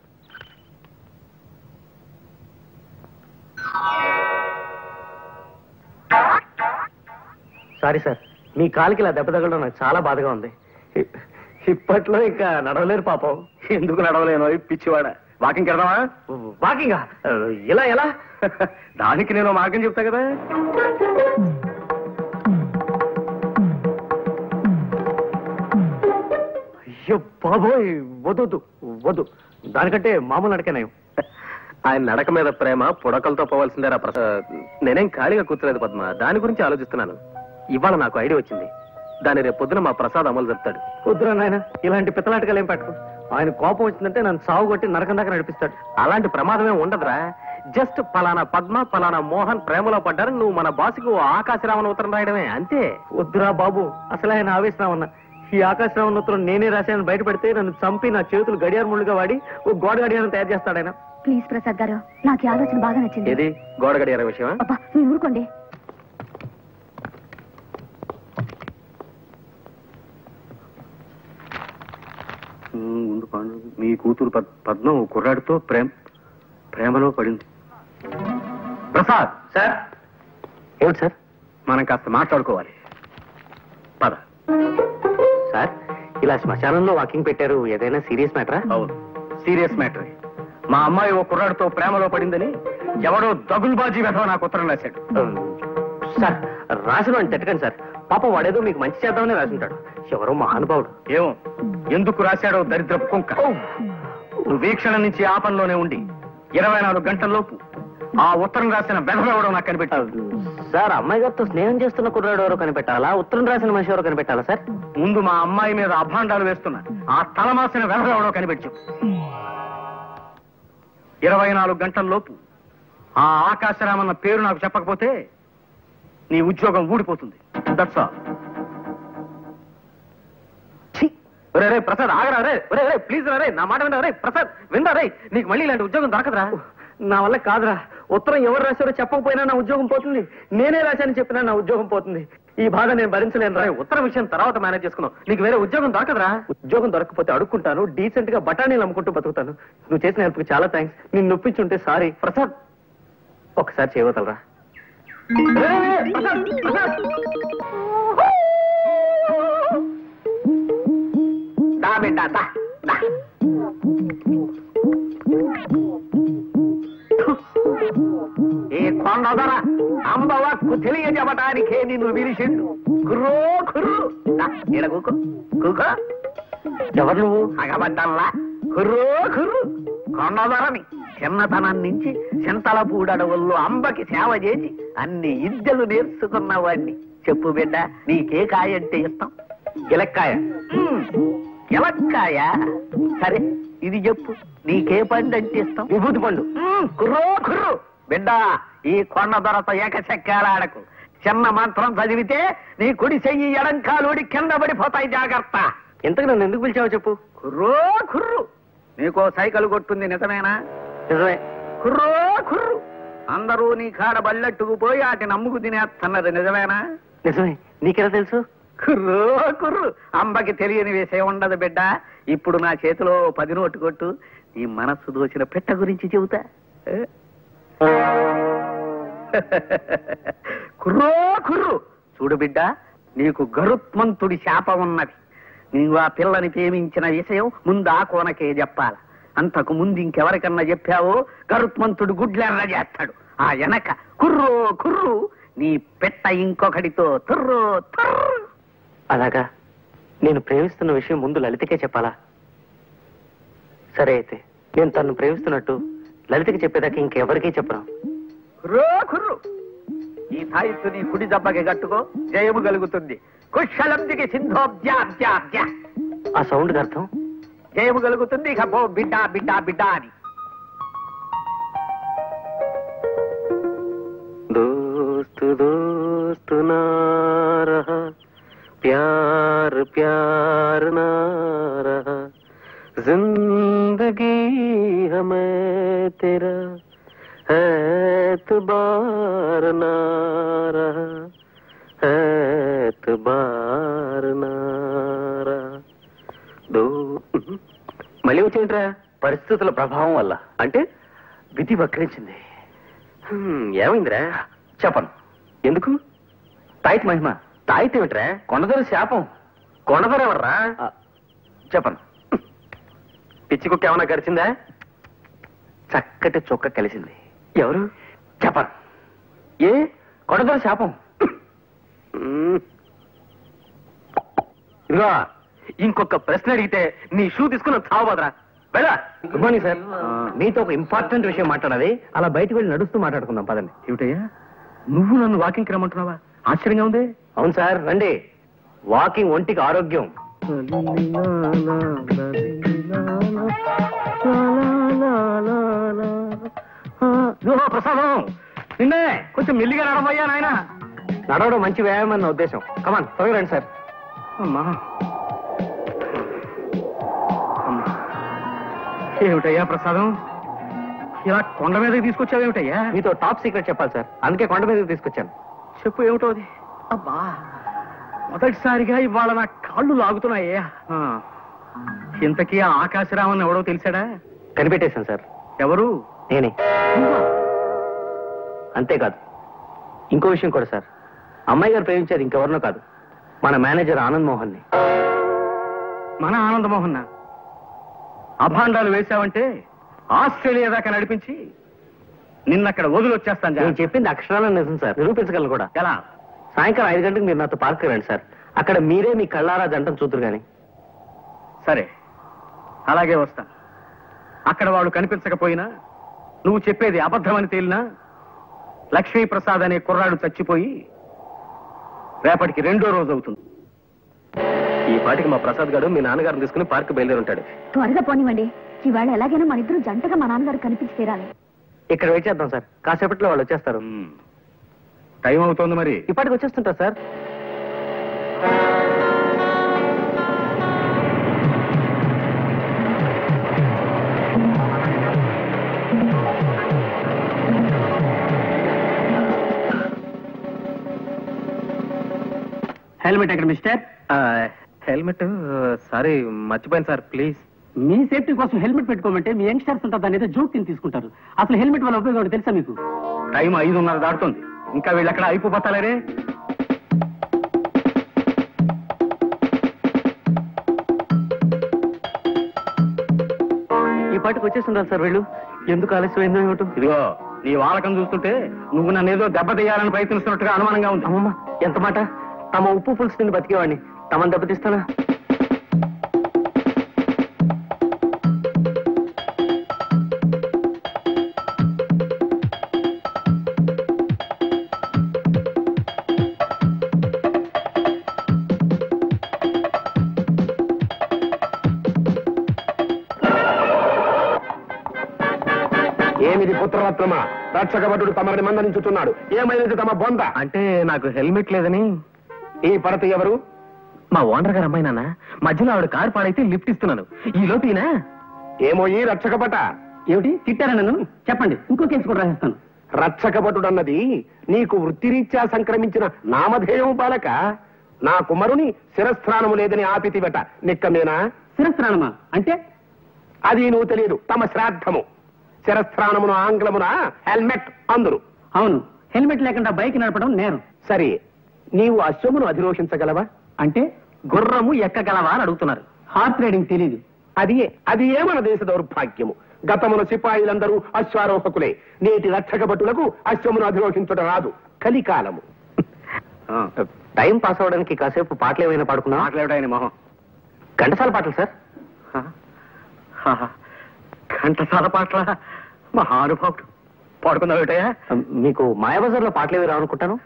[SPEAKER 11] సారీ సార్, మీ కాలికి ఇలా దెబ్బ తగలడం నాకు చాలా బాధగా ఉంది. ఇప్పట్లో ఇంకా నడవలేరు పాపం. ఎందుకు నడవలేను పిచ్చివాడ? వాకింగ్ వెళ్దామా? వాకింగా? ఇలా ఎలా? దానికి నేను మార్గం చెప్తా కదా. అయ్యో బాబోయ్, వద్దు వద్దు. దానికంటే మామూలు నడకనేం. ఆయన నడక మీద ప్రేమ పుడకలతో పోవాల్సిందేరా ప్రసాద్. నేనేం ఖాళీగా కూర్చోలేదు పద్మ, దాని గురించి ఆలోచిస్తున్నాను. ఇవాళ నాకు ఐడియా వచ్చింది. దాన్ని రేపు పొద్దున మా ప్రసాద్ అమలు చెప్తాడు. వద్దురా నాయన, ఇలాంటి పిత్తలాటకాలు ఏం పెట్టకు. ఆయన కోపం వచ్చిందంటే నన్ను సాగు కొట్టి నరకం దాకా నడిపిస్తాడు. అలాంటి ప్రమాదమే ఉండదురా. జస్ట్ పలానా పద్మ పలానా మోహన్ ప్రేమలో పడ్డారు, నువ్వు మన బాసుకు ఆకాశరామన్ ఉత్తరం రాయడమే, అంతే. వద్దురా బాబు, అసలు ఆయన ఆవేశరామన్న. ఈ ఆకాశరామన్ ఉత్తరం నేనే రాశానని బయటపడితే నన్ను చంపి నా చేతులు గడియార ముళ్ళుగా వాడి ఓ గోడ గడియారం తయారు చేస్తాడు ఆయన.
[SPEAKER 10] ప్లీజ్ ప్రసాద్ గారు, నాకు ఈ ఆలోచన బాగా నచ్చింది.
[SPEAKER 11] ఏది గోడ గడియార విషయమా?
[SPEAKER 10] అబ్బా మీరు ఊరుకోండి.
[SPEAKER 11] ముందు పాండు, మీ కూతురు పద్మ కుర్రాడితో ప్రేమలో పడింది. ప్రసాద్ సార్. ఏమిటి సార్? మనం కాస్త మాట్లాడుకోవాలి. పద. సార్, ఇలా శ్మశానంలో వాకింగ్ పెట్టారు, ఏదైనా సీరియస్ మ్యాటరా? అవును, సీరియస్ మ్యాటరే. మా అమ్మాయి ఓ కుర్రాడితో ప్రేమలో పడిందని ఎవడో దగుల్బాజీ వెధవ నాకు ఉత్తరం రాశాడు. సార్, రాసిన అని తిట్టకండి సార్. పాపం వాడేదో మీకు మంచి చేద్దామని రాసుంటాడు. ఎవరో మహానుభావుడు. ఏమో ఎందుకు రాశాడో దరిద్రపు కుంక. వీక్షణ నుంచి ఆ పనిలోనే ఉండి 24 గంటల్లోపు ఆ ఉత్తరం రాసిన వెధవెవడో నాకు కనిపెట్టాలి. సార్, అమ్మాయి గారితో స్నేహం చేస్తున్న కుర్రాడు ఎవరో కనిపెట్టాలా, ఉత్తరం రాసిన మనిషి ఎవరో కనిపెట్టాలా సార్? ముందు మా అమ్మాయి మీద అభాండాలు వేస్తున్న ఆ తలమాసిన వెధవెవడో కనిపెట్టు. 24 గంటల్లోపు ఆ ఆకాశరామన్న పేరు నాకు చెప్పకపోతే నీ ఉద్యోగం ఊడిపోతుంది. That's all. రే ప్రసాద్, ఆగరా రే. రే ప్లీజ్ రే, నా మాట వినరా రే. ప్రసాద్ విందా రే, నీకు మళ్ళీ ఇలాంటి ఉద్యోగం దొరకదురా. నా వల్ల కాదురా. ఉత్తరం ఎవరు రాశారో చెప్పకపోయినా నా ఉద్యోగం పోతుంది. నేనే రాశానని చెప్పినా నా ఉద్యోగం పోతుంది. ఈ బాధ నేను భరించలేను రా. ఉత్తరం విషయం తర్వాత మేనేజ్ చేసుకున్నావు. నీకు వేరే ఉద్యోగం దొరకదురా. ఉద్యోగం దొరకకపోతే అడుక్కుంటాను, డీసెంట్ గా బఠానీలు అమ్ముకుంటూ బతుకుతాను. నువ్వు చేసిన హెల్ప్కి చాలా థ్యాంక్స్. నేను నొప్పించుంటే సారీ. ప్రసాద్, ఒకసారి చేయవతలరా. ఈ కొండదర అంబవక్కు తెలియజెప్పటానికే నిన్ను పిలిచిండు. కుర్రో కుర్రు కూకో కూకో. ఎవరు నువ్వు? అగబడ్డల్లా కుర్రో కుర్రు. కొండదరని చిన్నతనం నుంచి చింతల పూడడవుల్లో అంబకి సేవ చేసి అన్ని విద్యలు నేర్చుకున్నవాడిని. చెప్పు బిడ్డ, నీకే కాయ అంటే ఇష్టం? ఎలక్కాయ. ఎలక్కాయ సరే, ఇది చెప్పు, నీకే పండు అంటే ఇష్టం? విభూతి పండు. కుర్రో కుర్రు బిడ్డ, ఈ కొండ దొరత ఏకచక్రాడకు. చిన్న మంత్రం చదివితే నీ కుడి చెయ్యి ఎడం కాలుడి కింద పడిపోతాయి, జాగ్రత్త. ఇంతకు నన్ను ఎందుకు పిలిచావో చెప్పు. కుర్రో కుర్రు, నీకో సైకిల్ కొట్టుంది, నిజమేనా? నిజమే. కుర్రో కుర్రు, అందరూ నీ కాడ బల్లెట్టుకుపోయి వాటిని అమ్ముకు తినేస్తున్నది, నిజమేనా? నిజమే. నీకెలా తెలుసు? కుర్రో కుర్రు, అంబకి తెలియని విషయం ఉండదు బిడ్డ. ఇప్పుడు నా చేతిలో 10 నోటు కొట్టు, నీ మనస్సు దోచిన పెట్ట గురించి చెబుతా. కుర్రో కుర్రు, చూడు బిడ్డ, నీకు గరుత్మంతుడి శాపం ఉన్నది. నీవు ఆ పిల్లని ప్రేమించిన విషయం ముందు ఆ కోనకే చెప్పాల. అంతకు ముందు ఇంకెవరికన్నా చెప్పావో గరుత్మంతుడు గుడ్లెర్ర చేస్తాడు. ఆ వెనక కుర్రో కుర్రు, నీ పెట్ట ఇంకొకటితో తుర్రో తుర్రు. అలాగా? నేను ప్రేమిస్తున్న విషయం ముందు లలితకే చెప్పాలా? సరే అయితే నేను తను ప్రేమిస్తున్నట్టు లలితకి చెప్పేదాకా ఇంకెవరికీ చెప్పను. కుర్రో కుర్రు,
[SPEAKER 5] ఈ తాయిత్తు నీ కుడి దెబ్బకి కట్టుకో, జయము కలుగుతుంది. కుశలందికి సింధోబ్జాబ్జాబ్జా.
[SPEAKER 11] ఆ సౌండ్ అర్థం
[SPEAKER 5] జయము కలుగుతుంది. ఇక పో బిడ్డ బిడ్డ బిడ్డ అని.
[SPEAKER 11] दोस्त दोस्त ना रहा, प्यार प्यार ना रहा, जिंदगी हमें तेरा एतबार ना रहा, एतबार ना रहा. మళ్ళీ వచ్చింట్రా? పరిస్థితుల ప్రభావం వల్ల. అంటే విధి వక్రించింది. ఏమైందిరా? చెప్పను. ఎందుకు? తాయితీ మహిమ. తాయితీ ఏమిట్రా? కొండదొర శాపం. కొండదొర ఎవర్రా? చెప్పను. పిచ్చి కుక్క ఏమన్నా గడిచిందా? చక్కటి చొక్క కలిసింది. ఎవరు? చెప్పను. ఏ? కొండదొర శాపం. ఇదిగో ఇంకొక ప్రశ్న అడిగితే నీ షూ తీసుకుని తావబోదరా. వెళ్ళా. Good morning sir. మీతో ఒక ఇంపార్టెంట్ విషయం మాట్లాడాలి. అలా బయటకు వెళ్ళి నడుస్తూ మాట్లాడుకుందాం పదండి. ఏమిటయ్యా నువ్వు నన్ను వాకింగ్కి రమ్మంటున్నావా? ఆశ్చర్యంగా ఉంది. అవును సార్, రండి. వాకింగ్ ఒంటికి ఆరోగ్యం. ప్రసాదం నిన్నే కొంచెం మెల్లిగా నడవయ్యా నాయన. నడవడం మంచి వ్యాయామం అన్న ఉద్దేశం. కమాన్ త్వరగా రండి సార్. అమ్మా ఏమిటయ్యా ప్రసాదం, ఇలా కొండ మీదకి తీసుకొచ్చావేమిటయ్యా? మీతో టాప్ సీక్రెట్ చెప్పాలి సార్, అందుకే కొండ మీదకి తీసుకొచ్చాను. చెప్పు ఏమిటో అది. అబ్బా మొదటిసారిగా ఇవాళ నా కాళ్ళు లాగుతున్నాయ్యా. ఇంతకీ ఆ ఆకాశరామన్ ఎవడో తెలిసాడా? కనిపెట్టేశాను సార్. ఎవరు? నేనే. అంతేకాదు ఇంకో విషయం కూడా సార్. అమ్మాయి గారు ప్రేమించేది ఇంకెవరినో కాదు, మన మేనేజర్ ఆనంద్ మోహన్ ని. మన ఆనంద్ మోహన్ అభాండాలు వేశావంటే ఆస్ట్రేలియా దాకా నడిపించి నిన్నక్కడ వదిలొచ్చేస్తాను. నేను చెప్పింది అక్షరాలను నిజం సార్, నిరూపించగలను కూడా. ఎలా? సాయంకాలం 5 గంటలకు మీరు నాతో పార్క్ రండి సార్. అక్కడ మీరే మీ కళ్ళారా జంటను చూద్దరు కానీ. సరే అలాగే వస్తా. అక్కడ వాడు కనిపించకపోయినా, నువ్వు చెప్పేది అబద్ధమని తేలినా, లక్ష్మీప్రసాద్ అనే కుర్రాడు చచ్చిపోయి రేపటికి 2వ రోజు అవుతుంది. ఈ పాటికి మా ప్రసాద్ గారు మీ నాన్నగారిని తీసుకుని పార్క్ బయలుదేరి ఉంటాడు.
[SPEAKER 10] త్వరగా పోనివ్వండి. ఇవాళ ఎలాగైనా మన ఇద్దరు జంటగా మా నాన్నగారు కనిపించి తీరాలి.
[SPEAKER 11] ఇక్కడ వెయిట్ చేద్దాం సార్, కాసేపట్లో వాళ్ళు వచ్చేస్తారు.
[SPEAKER 5] టైం అవుతోంది మరి.
[SPEAKER 11] ఇప్పటికి వచ్చేస్తుంటారు సార్.
[SPEAKER 5] హెల్మెట్ ఎక్కడ మిస్టర్?
[SPEAKER 11] హెల్మెట్ సారీ మర్చిపోయాను సార్, ప్లీజ్.
[SPEAKER 5] మీ సేఫ్టీ కోసం హెల్మెట్ పెట్టుకోమంటే మీ యంగ్స్టర్స్ ఉంటారు, దాని ఏదో జోక్ కింద తీసుకుంటారు. అసలు హెల్మెట్ వల్ల ఉపయోగం తెలుసా మీకు? టైం 5:30 దాటుతుంది, ఇంకా వీళ్ళు ఎక్కడ అయిపోతారే.
[SPEAKER 11] ఈ పాటికి వచ్చేస్తుంటారు సార్ వీళ్ళు. ఎందుకు ఆలస్యమైందో ఏమిటో.
[SPEAKER 5] ఇదిగో నీ వాలకం చూస్తుంటే నువ్వు నన్ను ఏదో దెబ్బతీయాలని ప్రయత్నిస్తున్నట్టుగా అనుమానంగా ఉంది.
[SPEAKER 11] అమ్మమ్మ ఎంత మాట! తమ ఉప్పు పులుసు తిని బతికేవాడిని తమను దెబ్బతీస్తానా?
[SPEAKER 1] ఏమిది పుత్రరత్నమా? రక్షకభటుడు తమరిని మందలించుతున్నాడు. ఏమైనది తమ బొంద?
[SPEAKER 11] అంటే నాకు హెల్మెట్ లేదని.
[SPEAKER 1] ఈ పడత ఎవరు?
[SPEAKER 11] మా ఓనర్ గారు అమ్మాయి నాన్న. మధ్యలో ఆవిడ కారు పాడైతే లిఫ్ట్ ఇస్తున్నాను. ఈ లోపీనా?
[SPEAKER 1] ఏమో ఈ రక్షకభట.
[SPEAKER 5] ఏమిటి తిట్టారా నన్ను? చెప్పండి, ఇంకో కేసు కూడా రాసేస్తాను.
[SPEAKER 1] రక్షకభటుడు అన్నది నీకు వృత్తిరీత్యా సంక్రమించిన నామధేయం బాలక. నా కుమారుని శిరస్త్రాణము లేదని ఆపితివట. నిక్కమేనా?
[SPEAKER 5] శిరస్త్రాణమా అంటే?
[SPEAKER 1] అది నువ్వు తెలియదు. తమ శ్రాద్ధము. శిరస్త్రాణమును ఆంగ్లమున హెల్మెట్ అందురు.
[SPEAKER 5] అవును, హెల్మెట్ లేకుండా బైక్ నడపడం నేరం.
[SPEAKER 1] సరే, నీవు అశ్వమును అధిరోహించగలవా?
[SPEAKER 5] అంటే
[SPEAKER 11] గుర్రము ఎక్కగలవా అని అడుగుతున్నారు.
[SPEAKER 5] హార్స్ రైడింగ్ తెలీదు.
[SPEAKER 1] అది ఏ మన దేశ దౌర్భాగ్యము. గతమున సిపాయిలందరూ అశ్వారోహకులే. నేటి రక్షకభటులకు అశ్వమును అధిరోహించడం రాదు. కలికాలము.
[SPEAKER 11] టైం పాస్ అవడానికి కాసేపు పాటలు ఏమైనా పాడుకున్నా?
[SPEAKER 5] మాట్లాడాయని మొహం.
[SPEAKER 11] ఘంటసాల పాటలు సార్.
[SPEAKER 5] ఘంటసాల పాటల మహానుభావుడు
[SPEAKER 11] పాడుకుందాం ఏమిటయా? మీకు మాయాబజార్లో పాటలు ఏవి రావనుకుంటాను.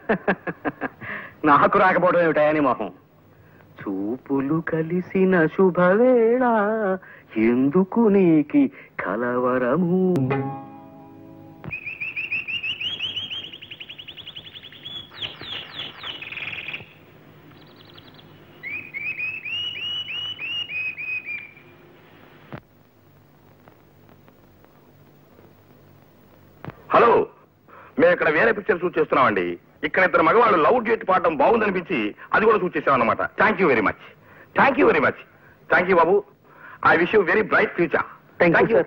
[SPEAKER 11] నాకు రాకపోవడం ఏమిటయా నీ మొహం? చూపులు కలిసిన శుభవేళ ఎందుకు నీకి కలవరము.
[SPEAKER 1] హలో, మేము ఇక్కడ వేరే పిక్చర్ షూట్ చేస్తున్నామండి. ఇక్కడ ఇద్దరు మగవాళ్ళు లవ్ డేట్ పాడడం బాగుందనిపించి అది కూడా షూట్ చేసాం అన్నమాట. Thank you very much. Thank you very much. Thank you Babu. I wish you very bright future. Thank you.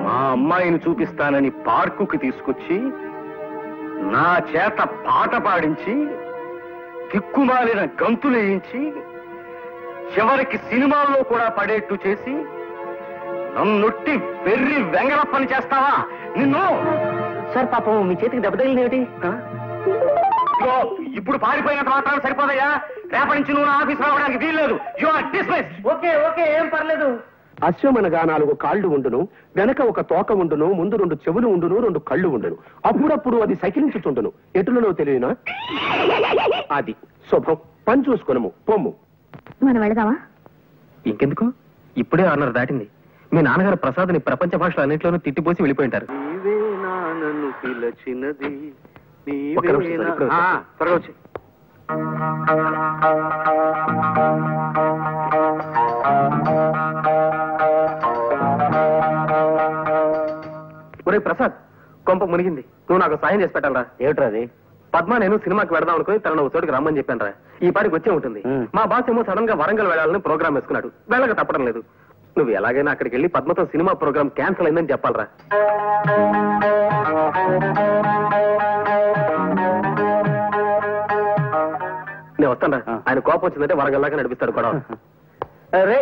[SPEAKER 11] మా అమ్మాయిని చూపిస్తానని పార్కుకి తీసుకొచ్చి నా చేత పాట పాడించి దిక్కుమాలిన గంతులేయించి చివరికి సినిమాల్లో కూడా పడేట్టు చేసి నన్నొట్టి వెర్రి వెంగళ పని చేస్తావా నిన్ను? సార్ పాపం మీ చేతికి దెబ్బ తగిలింది. ఇప్పుడు పారిపోయినంత మాత్రం సరిపోదయ్యా. రేపటి నుంచి నువ్వు ఆఫీస్ రావడానికి వీల్లేదు. You are dismiss.
[SPEAKER 7] Okay okay, ఏం పర్లేదు.
[SPEAKER 1] అశ్వమనగా 4 కాళ్ళు ఉండును, వెనక ఒక తోక ఉండును, ముందు 2 చెవులు ఉండును, 2 కళ్ళు ఉండును. అప్పుడప్పుడు అది సకిలించుతుండును. ఎటులలో తెలియనా? అది శుభం. పని చూసుకునము పొమ్ము.
[SPEAKER 6] మనం వెళదామా?
[SPEAKER 11] ఇంకెందుకు, ఇప్పుడే 6:30 దాటింది. మీ నాన్నగారు ప్రసాద్ని ప్రపంచ భాషలో అన్నింటిలోనూ తిట్టిపోసి వెళ్ళిపోయింటారు. త్వరగా వచ్చి. ఒరే ప్రసాద్, కొంప మునిగింది. నువ్వు నాకు సాయం చేసి పెట్టాలరా. ఏమిట్రా అది? పద్మ నేను సినిమాకి వెడదాం అనుకుని తన ఒక చోటుకి రమ్మని చెప్పాను రా. ఈ పాటికి వచ్చే ఉంటుంది. మా బాస్ ఏమో సడన్ గా వరంగల్ వెళ్ళాలని ప్రోగ్రామ్ వేసుకున్నాడు. వెళ్ళక తప్పడం లేదు. నువ్వు ఎలాగైనా అక్కడికి వెళ్ళి పద్మతో సినిమా ప్రోగ్రామ్ క్యాన్సిల్ అయిందని చెప్పాలరా. నేను వస్తాను. ఆయన కోపం వచ్చిందంటే వరంగల్ దాకా నడిపిస్తాడు గొడవ. రే,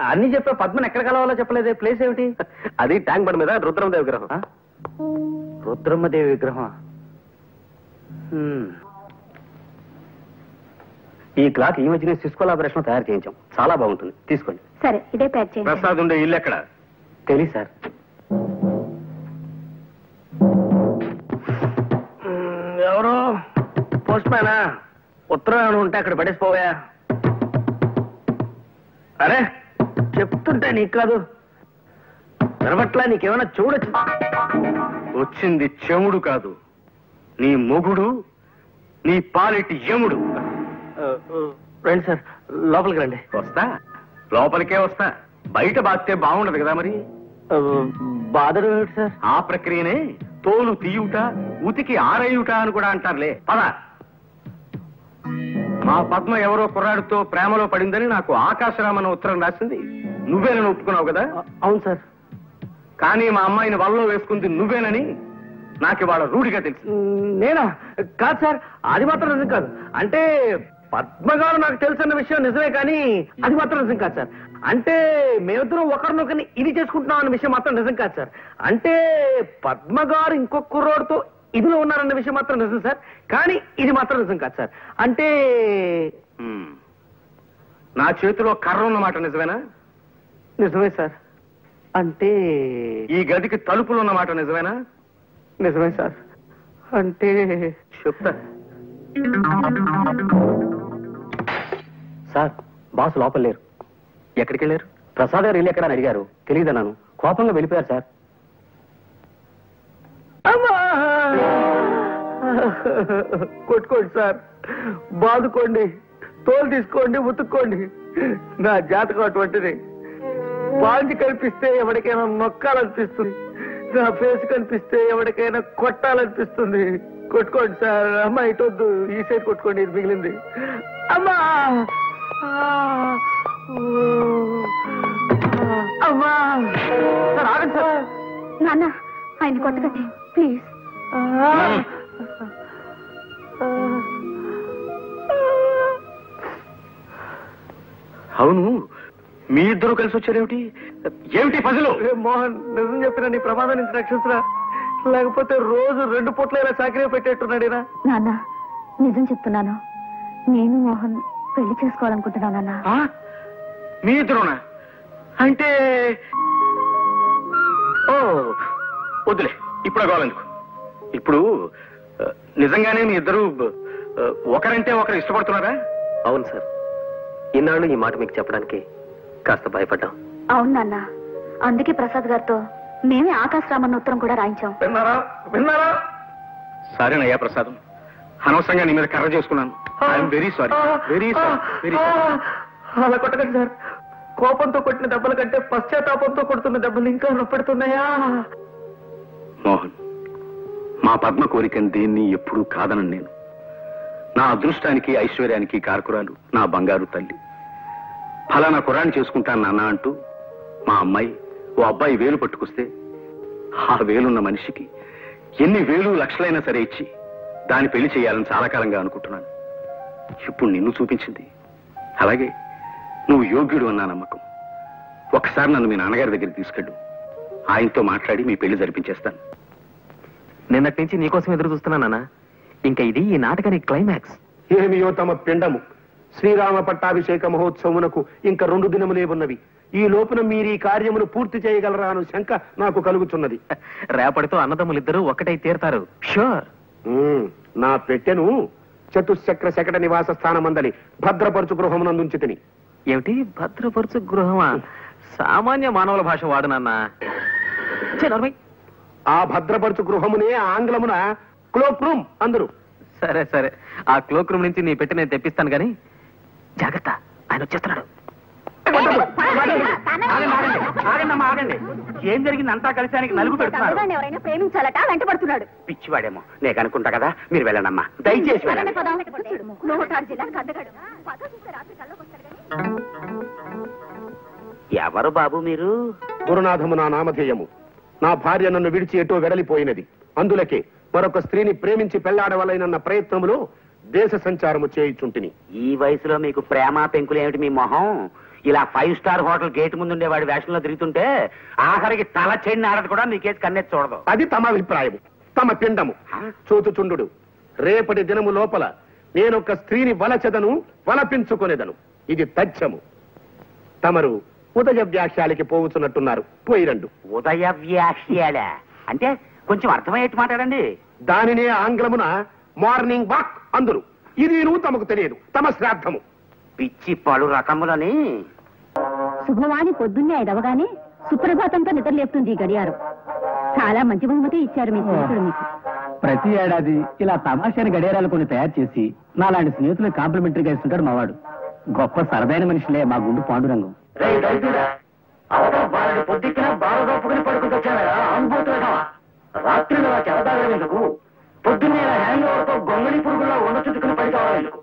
[SPEAKER 11] అన్ని చెప్పా, పద్మని ఎక్కడ కలవాలో చెప్పలేదే. ప్లేస్ ఏమిటి?
[SPEAKER 1] అది ట్యాంక్ బండ్ మీద రుద్రమదేవి విగ్రహం.
[SPEAKER 11] రుద్రమ్మదేవి విగ్రహం. ఈ క్లాక్ ఈ మధ్యనే సిస్కో లాబరేషన్ తయారు చేయించాం. చాలా బాగుంటుంది, తీసుకోండి.
[SPEAKER 6] సరే, ఇదే ప్యాక్ చేయండి.
[SPEAKER 1] ప్రసాద్ ఉండే ఇల్లు ఎక్కడ?
[SPEAKER 11] తెలియదు సార్. ఎవరో పోస్ట్ మ్యానా? ఉత్తరం ఉంటే అక్కడ పడేసిపోయా. అరే, చెప్తుంటే నీకు కాదు వినబట్లా? నీకేమైనా చూడొచ్చు. వచ్చింది చెముడు కాదు, నీ మొగుడు, నీ పాలిటి యముడు. రండి సార్, లోపలికి రండి. వస్తా, లోపలికే వస్తా. బయట బాస్తే బాగుండదు కదా మరి. బాధలు ఏమిటి సార్? ఆ ప్రక్రియనే తోలు తీయుట, ఉతికి ఆరేయుట అని కూడా అంటారులే. పద. మా పద్మ ఎవరో కుర్రాడితో ప్రేమలో పడిందని నాకు ఆకాశరామన్న ఉత్తరం రాసింది. నువ్వేనని ఒప్పుకున్నావు కదా? అవును సార్. కానీ మా అమ్మాయిని వలలో వేసుకుంది నువ్వేనని నాకు ఇవాళ రూఢిగా తెలుసు. నేనా? కాదు సార్, అది మాత్రం నిజం కాదు. అంటే పద్మగారు నాకు తెలుసన్న విషయం నిజమే, కానీ అది మాత్రం నిజం కాదు సార్. అంటే మేమిద్దరం ఒకరినొకరిని ఇది చేసుకుంటున్నాం అన్న విషయం మాత్రం నిజం కాదు సార్. అంటే పద్మగారు ఇంకొక కుర్రోడితో ఇదిలో ఉన్నారన్న విషయం మాత్రం నిజం సార్, కానీ ఇది మాత్రం నిజం కాదు సార్. అంటే నా చేతిలో కర్ర ఉన్నమాట నిజమేనా? నిజమే సార్. అంటే ఈ గదికి తలుపులు ఉన్నమాట నిజమేనా? నిజమే సార్. అంటే చెప్తా సార్. బాస్ లోపల లేరు. ఎక్కడికి వెళ్ళారు? ప్రసాద్ గారు ఇల్లు ఎక్కడ అని అడిగారు. తెలియదన్నాను. కోపంగా వెళ్ళిపోయారు సార్. కొట్టుకోండి సార్, బాదుకోండి, తోలు తీసుకోండి, ఉతుక్కోండి. నా జాతకం అటువంటిది. బాంజి కనిపిస్తే ఎవరికైనా నొక్కాలనిపిస్తుంది, నా ఫేస్ కనిపిస్తే ఎవరికైనా కొట్టాలనిపిస్తుంది. కొట్టుకోండి సార్. అమ్మా ఇటొద్దు, ఈ సైడ్ కొట్టుకోండి, ఇది మిగిలింది. అమ్మా అమ్మా. సార్ ఆగండి సార్.
[SPEAKER 6] నాన్న, ఆయన కొట్టకండి ప్లీజ్.
[SPEAKER 11] అవును, మీ ఇద్దరు కలిసి వచ్చారేమిటి? ఏమిటి పజలు? మోహన్, నిజం చెప్పిన నీ ప్రమాదం నుంచి రక్షించరా. లేకపోతే రోజు 2 పూట్ల ఇలా చాకరీ పెట్టేట్టున్నాడేనా?
[SPEAKER 10] నాన్న నిజం చెప్తున్నాను, నేను మోహన్ పెళ్లి చేసుకోవాలనుకుంటున్నాను నాన్న.
[SPEAKER 1] మీ ఇద్దరునా? అంటే ఓ వద్దులే, ఇప్పుడు కావాలనుకో. ఇప్పుడు నిజంగానే మీ ఇద్దరు ఒకరంటే ఒకరు ఇష్టపడుతున్నారా?
[SPEAKER 11] అవును సార్, ఇన్నాళ్ళు ఈ మాట మీకు చెప్పడానికి కాస్త భయపడ్డాం.
[SPEAKER 10] అవును నాన్న, అందుకే ప్రసాద్ గారితో మేమే ఆకాశరామన్న ఉత్తరం కూడా రాయించాం.
[SPEAKER 1] విన్నారా? సరేనయ్యా ప్రసాదం, అనవసరంగా నీ మీద కర్ర చేసుకున్నాను. I'm very sorry, very sorry, very sorry.
[SPEAKER 11] అలా కొట్టకండి సార్, కోపంతో కొట్టిన దెబ్బల కంటే పశ్చాత్తాపంతో కొడుతున్న దెబ్బలు ఇంకా నొప్పెడుతున్నాయా?
[SPEAKER 1] మోహన్, మా పద్మ కోరికని దేన్ని ఎప్పుడూ కాదనను నేను. నా అదృష్టానికి ఐశ్వర్యానికి కారకురాలు నా బంగారు తల్లి. ఫలానా కురాన్ని చేసుకుంటాను నాన్న అంటూ మా అమ్మాయి ఓ అబ్బాయి వేలు పట్టుకొస్తే ఆ వేలున్న మనిషికి ఎన్ని వేలు లక్షలైనా సరే ఇచ్చి దాన్ని పెళ్లి చేయాలని చాలా కాలంగా అనుకుంటున్నాను. ఇప్పుడు నిన్ను చూపించింది. అలాగే నువ్వు యోగ్యుడు అన్న నమ్మకం. ఒకసారి నన్ను మీ నాన్నగారి దగ్గరికి తీసుకెళ్ళు, ఆయనతో మాట్లాడి మీ పెళ్లి జరిపించేస్తాను.
[SPEAKER 11] నిన్నటి నుంచి నీకోసం ఎదురు చూస్తున్నానా? ఇంకా ఇది ఈ నాటకానికి క్లైమాక్స్.
[SPEAKER 1] ఏమియో తమ పిండము. శ్రీరామ పట్టాభిషేక మహోత్సవమునకు ఇంకా 2 దినములే ఉన్నవి. ఈ లోపున మీరు ఈ కార్యమును పూర్తి చేయగలరా అను శంక నాకు కలుగుతున్నది.
[SPEAKER 11] రేపటితో అన్నదమ్ములిద్దరూ ఒక్కటై తీరుతారు. షూర్.
[SPEAKER 1] నా పెట్టెను చతుశ్చక్ర శకట నివాస స్థానమందలి భద్రపరచు గృహమునందుంచి తిని.
[SPEAKER 11] ఏమిటి భద్రపరచు గృహమా? సామాన్య మానవుల భాష వాడునన్నా.
[SPEAKER 1] ఆ భద్రపరచు గృహమునే ఆంగ్లమున క్లోక్ రూమ్ అందరు.
[SPEAKER 11] సరే సరే, ఆ క్లోక్ రూమ్ నుంచి నీ పెట్టి నేను తెప్పిస్తాను గాని జాగ్రత్త, ఆయన వచ్చేస్తున్నాడు.
[SPEAKER 5] ఆగండి. ఏం జరిగింది? అంతా కలిసి ఆయనకి నలుగు పెడుతున్నారు.
[SPEAKER 10] ఎవరైనా ప్రేమించాలట, వెంటబడుతున్నాడు.
[SPEAKER 5] పిచ్చివాడేమో, నేను అనుకుంటా కదా. మీరు వెళ్ళండమ్మా, దయచేసి వెళ్ళండి. ఎవరు బాబు మీరు?
[SPEAKER 1] గురునాథము నా నామధేయము. నా భార్య నన్ను విడిచి ఎటో వెడలిపోయినది. అందులకే మరొక స్త్రీని ప్రేమించి పెళ్లాడవలైనన్న ప్రయత్నములో దేశ సంచారము చేయుచుంటిని.
[SPEAKER 5] ఈ వయసులో మీకు ప్రేమ పెంకులు ఏమిటి? మీ మొహం ఇలా 5 స్టార్ హోటల్ గేట్ ముందు ఉండేవాడి వేషంలో తిరుగుతుంటే ఆఖరికి తల చెండి ఆడదు కూడా మీకేసి కన్నెత్తి చూడదు.
[SPEAKER 1] అది తమ అభిప్రాయము, తమ పిండము. చూచుచుండు, రేపటి దినము లోపల నేనొక స్త్రీని వలచెదను, వలపించుకొనేదను. ఇది తథ్యము. తమరు ఉదయ వ్యాఖ్యాలకి పోవుచున్నట్టున్నారు, పోయిరండు.
[SPEAKER 5] ఉదయ వ్యాఖ్యాల అంటే కొంచెం అర్థమయ్యేట్టు మాట్లాడండి.
[SPEAKER 1] దానినే ఆంగ్లమున మార్నింగ్ వాక్ అందురు. ఇది నువ్వు తమకు తెలియదు, తమ శ్రాద్ధము.
[SPEAKER 5] పిచ్చి పలు రకములని.
[SPEAKER 10] శుభవాణి పొద్దున్నే 5 అవగానే సుప్రభాతంతో నిద్రలేపుతుంది ఈ గడియారం. చాలా మంచి బహుమతి ఇచ్చారు మీ స్నేహితుడు మీకు.
[SPEAKER 11] ప్రతి ఏడాది ఇలా తమాషాని గడియారాలు కొన్ని తయారు చేసి నాలాంటి స్నేహితులు కాంప్లిమెంటరీగా ఇస్తుంటాడు మావాడు. గొప్ప సరదైన మనిషిలే మా గుండు పాండురంగం.
[SPEAKER 5] రాత్రి చెరదాగేందుకు పొద్దున్నే హ్యాంగ్తో గొంగళి పురుగుల్లో ఉండ చుట్టుకుని పడి కావాలెందుకు?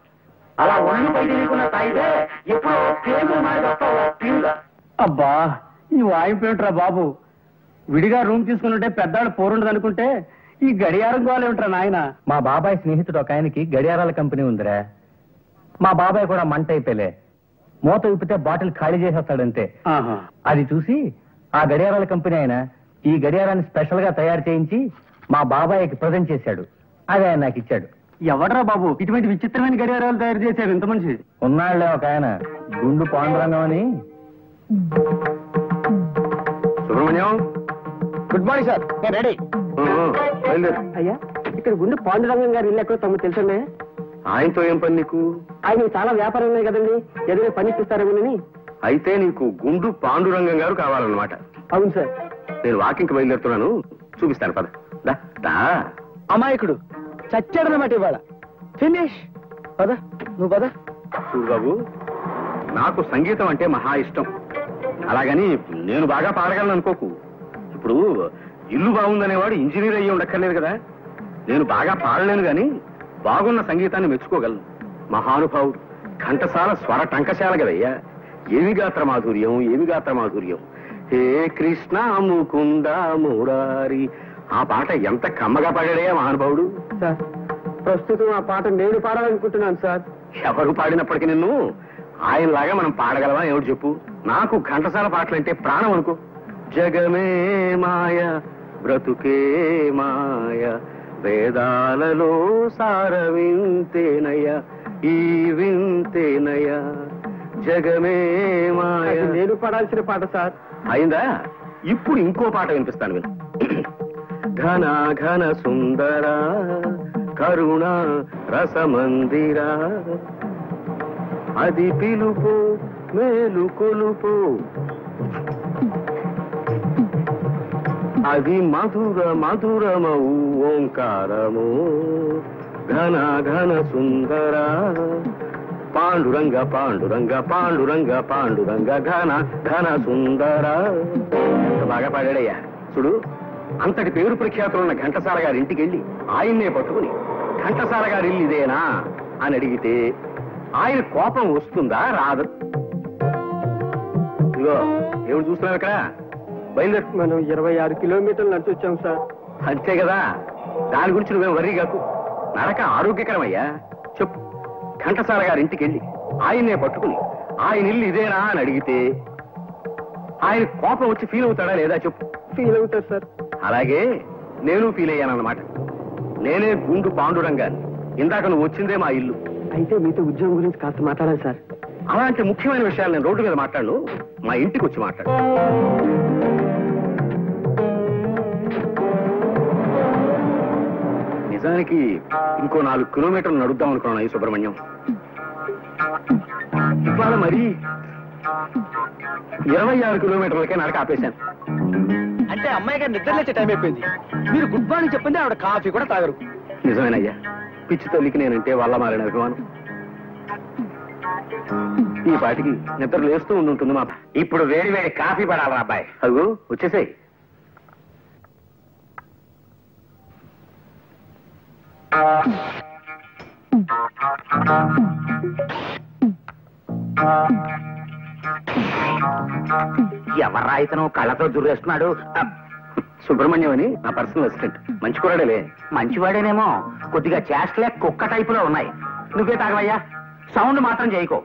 [SPEAKER 5] అలా ఒళ్ళు పై తెలియకుండా తాగితే ఎప్పుడో పేగులు మారిగా.
[SPEAKER 11] అబ్బా, ఈ వాయింపేమిట్రా బాబు? విడిగా రూమ్ తీసుకున్నట్టే పెద్దాడు పోరుండదు అనుకుంటే ఈ గడియారం గోలేమిట్రా నాయన? మా బాబాయ్ స్నేహితుడు ఒక ఆయనకి గడియారాల కంపెనీ ఉందిరా. మా బాబాయ్ కూడా మంట అయిపోలే, మూత విప్పితే బాటిల్ ఖాళీ చేసేస్తాడంతే. అది చూసి ఆ గడియారాల కంపెనీ ఆయన ఈ గడియారాన్ని స్పెషల్ గా తయారు చేయించి మా బాబాయ్కి ప్రజెంట్ చేశాడు. అది ఆయన నాకు ఇచ్చాడు. ఎవడరా బాబు ఇటువంటి విచిత్రమైన గడియారాలు తయారు చేశారు ఇంత మంచి? ఉన్నాళ్లే ఒక ఆయన, గుండు పాండురంగం అని.
[SPEAKER 1] సుబ్రహ్మణ్యం,
[SPEAKER 11] గుడ్ మార్నింగ్ సార్, నేను రెడీ. అయ్యా, ఇక్కడ గుండు పాండురంగం గారు ఇల్లు ఎక్కడో తమకు తెలుసండి.
[SPEAKER 1] ఆయనతో ఏం పని నీకు?
[SPEAKER 11] ఆయన చాలా వ్యాపారం ఉన్నాయి కదండి, ఏదైనా పని ఇస్తారేమోనని.
[SPEAKER 1] అయితే నీకు గుండు పాండురంగం గారు కావాలన్నమాట.
[SPEAKER 11] అవును సార్.
[SPEAKER 1] నేను వాకింగ్కి బయలుదేరుతున్నాను, చూపిస్తాను పద.
[SPEAKER 11] అమాయకుడు చచ్చాడనమాట ఇవాళ. ఫినిష్. పద, నువ్వు పద.
[SPEAKER 1] చూడు బాబు, నాకు సంగీతం అంటే మహా ఇష్టం. అలాగని నేను బాగా పాడగలను అనుకోకు. ఇప్పుడు ఇల్లు బాగుందనేవాడు ఇంజనీర్ అయ్యి ఉండక్కర్లేదు కదా. నేను బాగా పాడలేను గాని బాగున్న సంగీతాన్ని మెచ్చుకోగలను. మహానుభావుడు, ఘంటసాల స్వర టంకశాల కదయ్యా. ఏమి గాత్ర మాధుర్యం, ఏమి గాత్ర మాధుర్యం. హే కృష్ణ ముకుంద మురారి, ఆ పాట ఎంత కమ్మగా పాడాడయ్యా మహానుభావుడు.
[SPEAKER 11] సార్, ప్రస్తుతం ఆ పాట నేను పాడాలనుకుంటున్నాను సార్.
[SPEAKER 1] ఎవరు పాడినప్పటికీ నిన్ను ఆయనలాగా మనం పాడగలవా ఏమిటి చెప్పు? నాకు ఘంటసాల పాటలంటే ప్రాణం అనుకో. జగమే మాయ బ్రతుకే మాయ వేదాలలో సారవింతేనయ ఈ వింతేనయ జగమే మాయ. నేను పాడాల్సిన పాట సార్. అయిందా? ఇప్పుడు ఇంకో పాట వినిపిస్తాను విను. ఘన ఘన సుందర కరుణ రసమందిర అది పిలుపు మేలు కొలుపు అది మధుర మధురమౌ ఓంకారము ఘన ఘన సుందర పాండురంగ పాండురంగ పాండురంగ పాండురంగ ఘన ఘన సుందర. బాగా పాడాడయ్యా. చూడు, అంతటి పేరు ప్రఖ్యాతులున్న ఘంటసాల గారి ఇంటికి వెళ్ళి ఆయన్నే పట్టుకుని ఘంటసాల గారి ఇల్లు ఇదేనా అని అడిగితే ఆయన కోపం వస్తుందా రాదు? ఇదిగో ఏమిటి చూస్తున్నావు ఇక్కడ? బయలుదేరి. మనం 26 కిలోమీటర్లు నడిచి వచ్చాం సార్. అంతే కదా, దాని గురించి నువ్వేం వర్రీ కాకు. నడక ఆరోగ్యకరమయ్యా. చెప్పు, ఘంటసాల గారి ఇంటికి వెళ్ళి ఆయన్నే పట్టుకుని ఆయన ఇల్లు ఇదేనా అని అడిగితే ఆయన కోపం వచ్చి ఫీల్ అవుతాడా లేదా చెప్పు. ఫీల్ అవుతాడు సార్. అలాగే నేను ఫీల్ అయ్యానన్నమాట. నేనే గుండు పాండురంగాన్ని. ఇందాక నువ్వు వచ్చిందే మా ఇల్లు. అయితే మీతో ఉద్యోగం గురించి కాస్త మాట్లాడాలి సార్. అలాంటి ముఖ్యమైన విషయాలు నేను రోడ్డు మీద మాట్లాడను, మా ఇంటికి వచ్చి మాట్లాడు. నిజానికి ఇంకో 4 కిలోమీటర్లు నడుద్దాం అనుకున్నాను ఈ సుబ్రహ్మణ్యం. ఇవాళ మరి 26 కిలోమీటర్లకే నడక ఆపేశాను.
[SPEAKER 7] అంటే అమ్మాయి గారు నిద్ర లేచే టైం అయిపోయింది. మీరు గుడ్ మార్నింగ్ చెప్పింది ఆవిడ కాఫీ కూడా తాగరు.
[SPEAKER 1] నిజమేనయ్యా, పిచ్చి తల్లికి నేనంటే వల్ల మారిన అభిమానం. ఈ పాటికి నిద్ర లేస్తూ ఉంటుంది మా. ఇప్పుడు వేడి వేడి కాఫీ పడాలా అబ్బాయి? అదిగో వచ్చేసాయి.
[SPEAKER 8] ఎవరా ఇతను కళ్ళతో దుర్రేస్తున్నాడు?
[SPEAKER 1] సుబ్రహ్మణ్యం అని నా పర్సనల్ అసిస్టెంట్. మంచి కూడాడేలే.
[SPEAKER 8] మంచివాడేనేమో, కొద్దిగా చేష్టలే కుక్క టైపులో ఉన్నాయి. నువ్వే తాగవయ్యా, సౌండ్ మాత్రం చేయకో.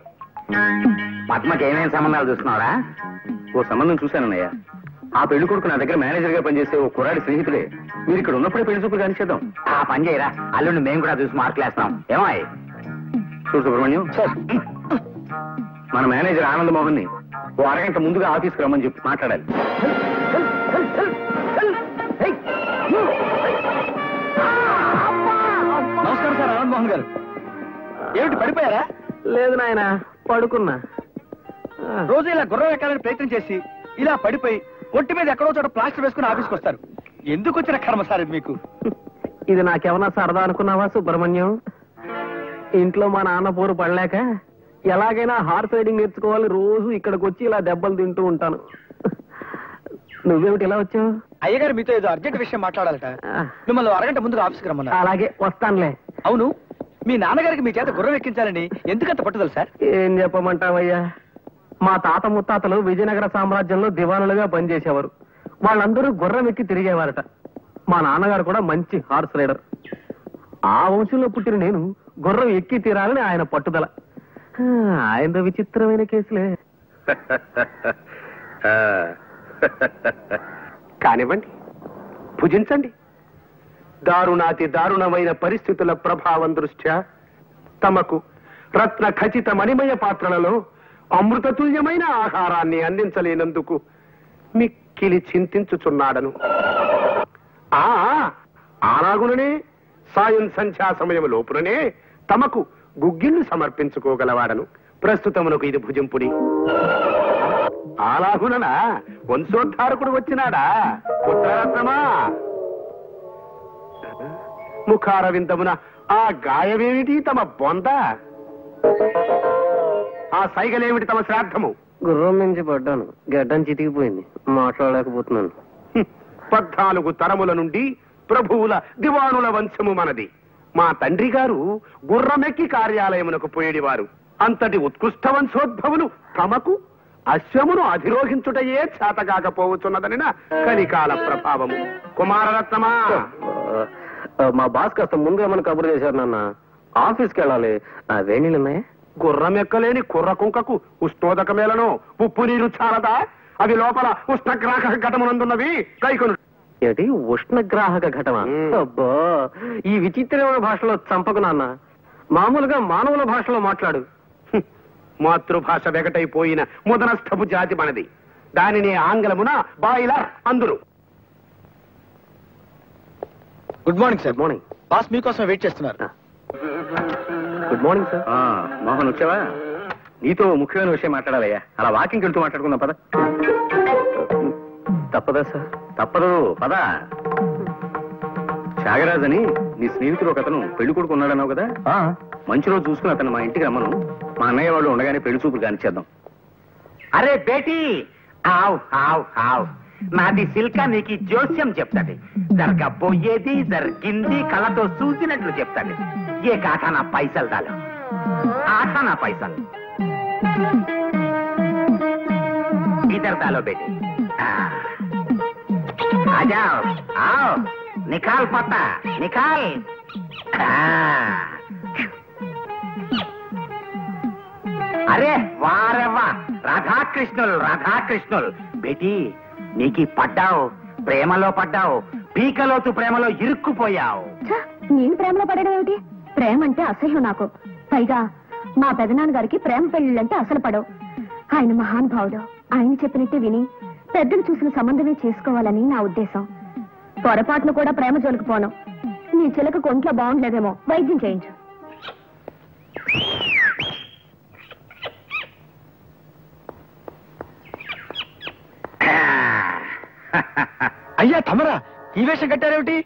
[SPEAKER 8] పద్మకి ఏమేమి సంబంధాలు చూస్తున్నావా?
[SPEAKER 1] ఓ సంబంధం చూశానన్నయ్య. ఆ పెళ్లి కొడుకు నా దగ్గర మేనేజర్ గా పనిచేసే ఓ కుర్రాడి స్నేహితుడే. మీరు ఇక్కడ ఉన్నప్పుడే పెళ్లి చూపులు కానిచేద్దాం.
[SPEAKER 8] ఆ పని చేయరా, అల్లుండి మేము కూడా చూసి మార్కులు వేస్తాం. ఏమాయ్?
[SPEAKER 1] చూడు సుబ్రహ్మణ్యం, మన మేనేజర్ ఆనంద్ మోహన్ ని ఓ అరగంట ముందుగా ఆఫీస్కి రమ్మని చెప్పి మాట్లాడాలి.
[SPEAKER 7] నమస్కారం సార్ ఆనంద్ మోహన్ గారు. ఏమిటి పడిపోయారా?
[SPEAKER 1] లేదు నాయన, పడుకున్నా.
[SPEAKER 7] రోజు ఇలా గుర్రం ఎక్కాలని ప్రయత్నం చేసి ఇలా పడిపోయి ఒంటి మీద ఎక్కడో చోట ప్లాస్టర్ వేసుకుని ఆఫీస్కి వస్తారు. ఎందుకు వచ్చిన కర్మ సార్ ఇది మీకు?
[SPEAKER 1] ఇది నాకేమన్నా సరదా అనుకున్నావా సుబ్రహ్మణ్యం? ఇంట్లో మా నాన్న పోరు పడలేక ఎలాగైనా హార్స్ రైడింగ్ నేర్చుకోవాలి, రోజు ఇక్కడికి వచ్చి ఇలా దెబ్బలు తింటూ ఉంటాను. నువ్వేమిటి ఇలా వచ్చావు?
[SPEAKER 7] అయ్యగారు మీతో ఏదో అర్జెంట్ విషయం మాట్లాడాలట. మిమ్మల్ని అరగంట ముందుగా ఆఫీస్కి రమ్మన్నా.
[SPEAKER 1] అలాగే వస్తానులే.
[SPEAKER 7] అవును, మీ నాన్నగారికి మీ చేత గుర్రం ఎక్కించాలని ఎందుకంత పట్టుదల సార్?
[SPEAKER 1] ఏం చెప్పమంటావయ్యా, మా తాత ముత్తాతలు విజయనగర సామ్రాజ్యంలో దివానులుగా పనిచేసేవారు. వాళ్ళందరూ గుర్రం ఎక్కి తిరిగేవారట. మా నాన్నగారు కూడా మంచి హార్స్ రైడర్. ఆ వంశంలో పుట్టిన నేను గుర్రం ఎక్కి తీరాలని ఆయన పట్టుదల. ఆయన విచిత్రమైన కేసులే. కానివ్వండి, భుజించండి. దారుణాతి దారుణమైన పరిస్థితుల ప్రభావం దృష్ట్యా తమకు రత్న ఖచ్చిత మణిమయ పాత్రలలో అమృతతుల్యమైన ఆహారాన్ని అందించలేనందుకు మిక్కిలి చింతించుచున్నాడను. అలాగుననే సాయం సంధ్యా సమయం లోపుననే తమకు గుగ్గిళ్ళు సమర్పించుకోగలవాడను. ప్రస్తుతమునకు ఇది భుజింపుడి. అలాగుననా వంశోద్ధారకుడు వచ్చినాడా? పుత్రరత్నమా, ముఖారవిందమున ఆ గాయమేమిటి తమ బొంద? ఆ సైగలేమిటి తమ శ్రాద్ధము?
[SPEAKER 11] గుర్రం నుంచి పడ్డాను, గడ్డం చితికిపోయింది, మాట్లాడలేకపోతున్నాను.
[SPEAKER 1] 14 తరముల నుండి ప్రభువుల దివానుల వంశము మనది. మా తండ్రి గారు గుర్రమెక్కి కార్యాలయమునకు పోయేడివారు. అంతటి ఉత్కృష్ట వంశోద్భవులు తమకు అశ్వమును అధిరోహించుటయే చేతకాకపోవచ్చున్నదనిన కలికాల ప్రభావము. కుమారరత్నమా,
[SPEAKER 11] మా బాస్ కాస్త ముందుగా మన కబురు చేశారు నాన్న. ఆఫీస్కి వెళ్ళాలి. వేణీలున్నాయా?
[SPEAKER 1] గుర్రం ఎక్కలేని కుర్ర కుంకకు ఉష్ణోదకమేలను ఉప్పు నీరు చాలదా? అవి లోపల ఉష్ణగ్రాహక ఘటమునందున్నవి. కైకొను
[SPEAKER 11] ఏమిటి ఉష్ణగ్రాహక ఘటన? అబ్బా, ఈ విచిత్రమైన భాషలో చంపకు నాన్న. మామూలుగా మానవుల భాషలో మాట్లాడు.
[SPEAKER 1] మాతృభాష వెగటైపోయిన ముదనస్థపు జాతి మనది. దానిని ఆంగ్లమున బాయిలర్ అందురు.
[SPEAKER 7] Good morning sir.
[SPEAKER 11] Morning.
[SPEAKER 7] Boss మీకోసం వెయిట్ చేస్తున్నారు.
[SPEAKER 11] Good morning sir.
[SPEAKER 1] మోహన్ వచ్చావా? నీతో ముఖ్యమైన విషయం మాట్లాడాలయ్యా. అలా వాకింగ్ వెళ్తూ మాట్లాడుకుందాం పద.
[SPEAKER 11] తప్పదా సార్?
[SPEAKER 1] తప్పదు పద. త్యాగరాజ్ అని నీ స్నేహితుడు ఒక అతను పెళ్లి కొడుకు ఉన్నాడన్నావు కదా, మంచి రోజు చూసుకుని అతను మా ఇంటికి రమ్మను. మా అన్నయ్య వాళ్ళు ఉండగానే పెళ్లి చూపులు కానిచ్చేద్దాం.
[SPEAKER 8] అరే బేటీ, ఆవ్ ఆవ్ ఆవ్, నాది సిల్క నీకు జోస్యం చెప్తాది. జరగబోయేది జరిగింది కళ్ళతో చూసినట్లు చెప్తాది. ఏ కాక నా పైసలు దాలు, ఆట నా పైసలు इधर डालो बेटी. आ जाओ, आओ, निकाल पत्ता, निकाल. अरे वाह रे वाह, రాధాకృష్ణులు బేటీ, నీకు పడ్డావు, ప్రేమలో పడ్డావు, పీకలోతు ప్రేమలో ఇరుక్కుపోయావు.
[SPEAKER 10] నేను ప్రేమలో పడడం ఏమిటి? ప్రేమ అంటే అసహ్యం నాకు. పైగా మా పెదనాన్నగారికి ప్రేమ పెళ్లిళ్ళంటే అసలు పడవు. ఆయన మహానుభావుడు. ఆయన చెప్పినట్టే విని పెద్దలు చూసిన సంబంధమే చేసుకోవాలని నా ఉద్దేశం. పొరపాటును కూడా ప్రేమ జోలికి పోను. నీ చిలక ఒంట్లో బాగుండలేదేమో, వైద్యం చేయించు.
[SPEAKER 7] అయ్యా తమరా, ఈ వేషం కట్టారేమిటి?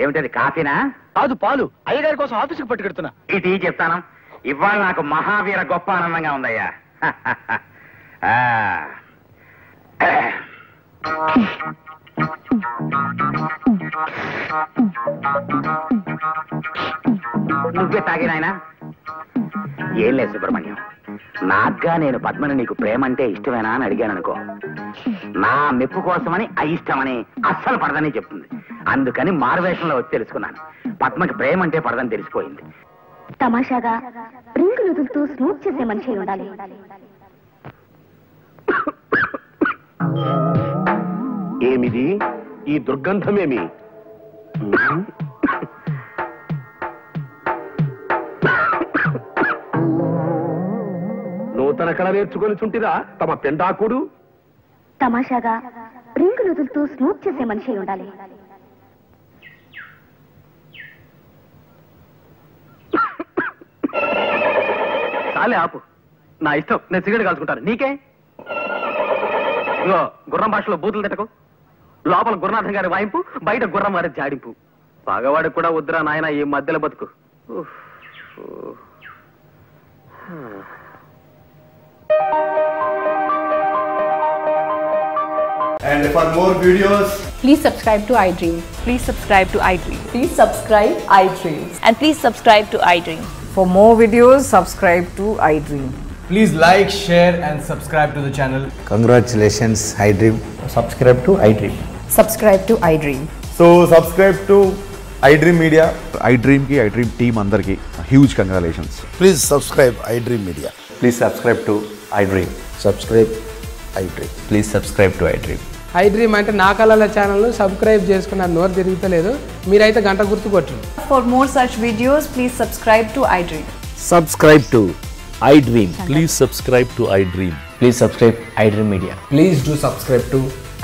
[SPEAKER 8] ఏమిటది, కాఫీనా?
[SPEAKER 7] కాదు, పాలు. అయ్యగారి కోసం ఆఫీసుకు పట్టుకెడుతున్నా.
[SPEAKER 8] ఇది చెప్తాను. ఇవాళ నాకు మహావీర గొప్ప ఆనందంగా ఉందయ్యా. నువ్వే తాగినాయనా? ఏం లేదు సుబ్రహ్మణ్యం, నాగ్గా నేను పద్మని నీకు ప్రేమ అంటే ఇష్టమేనా అని అడిగాను అనుకో, నా మెప్పు కోసమని అయిష్టమని అస్సలు పడదని చెప్తుంది. అందుకని మారువేషంలో వచ్చి తెలుసుకున్నాను. పద్మకి ప్రేమ అంటే పడదని తెలిసిపోయింది.
[SPEAKER 10] తమాషాగా రింగులు వదులుతూ స్మూత్ చేసే మనిషి ఉండాలి.
[SPEAKER 1] ఏమిది ఈ దుర్గంధమేమి? నూతన కళ నేర్చుకొని చుంటిరా తమ పెండాకుడు.
[SPEAKER 10] తమాషాగా రింగులు వదులుతూ స్మూత్ చేసే మనిషి ఉండాలి.
[SPEAKER 11] చాలే ఆపు. నా ఇష్టం, నేను సిగరెట్ కాల్చుకుంటాను. నీకే? ఇగో గుర్రం భాషలో బూతులు తిట్టకు. లోపల గురునాథం గారి వాయింపు, బయట గుర్రం వారి జాడింపు. పగవాడికి కూడా వద్దురా నాయన ఈ మధ్యలో బతుకు.
[SPEAKER 12] And for more videos,
[SPEAKER 13] please subscribe to iDream.
[SPEAKER 14] Please subscribe to iDream.
[SPEAKER 13] Please subscribe iDream.
[SPEAKER 14] And please subscribe to iDream.
[SPEAKER 13] For more videos, subscribe to iDream.
[SPEAKER 12] please like, share and subscribe to the channel.
[SPEAKER 15] Congratulations, iDream. Subscribe to iDream.
[SPEAKER 13] Subscribe to iDream.
[SPEAKER 12] So subscribe to iDream Media.
[SPEAKER 16] iDream ki iDream team andarki huge congratulations.
[SPEAKER 15] Please subscribe iDream Media.
[SPEAKER 16] Please subscribe to iDream.
[SPEAKER 15] Subscribe iDream.
[SPEAKER 16] Please subscribe to iDream.
[SPEAKER 17] iDream అంటే నా కళల ఛానల్ సబ్స్క్రైబ్ చేసుకున్న నోరు తిరుగుతలేదు. మీరైతే గంట గుర్తు కొట్టండి.
[SPEAKER 14] For more such videos, please subscribe to iDream.
[SPEAKER 15] Subscribe to iDream.
[SPEAKER 18] Please subscribe to iDream.
[SPEAKER 15] Please subscribe iDream Media.
[SPEAKER 12] Please do subscribe to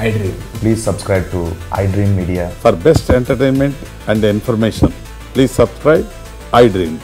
[SPEAKER 12] iDream.
[SPEAKER 16] Please subscribe to iDream Media.
[SPEAKER 18] For best entertainment and information, please subscribe iDream.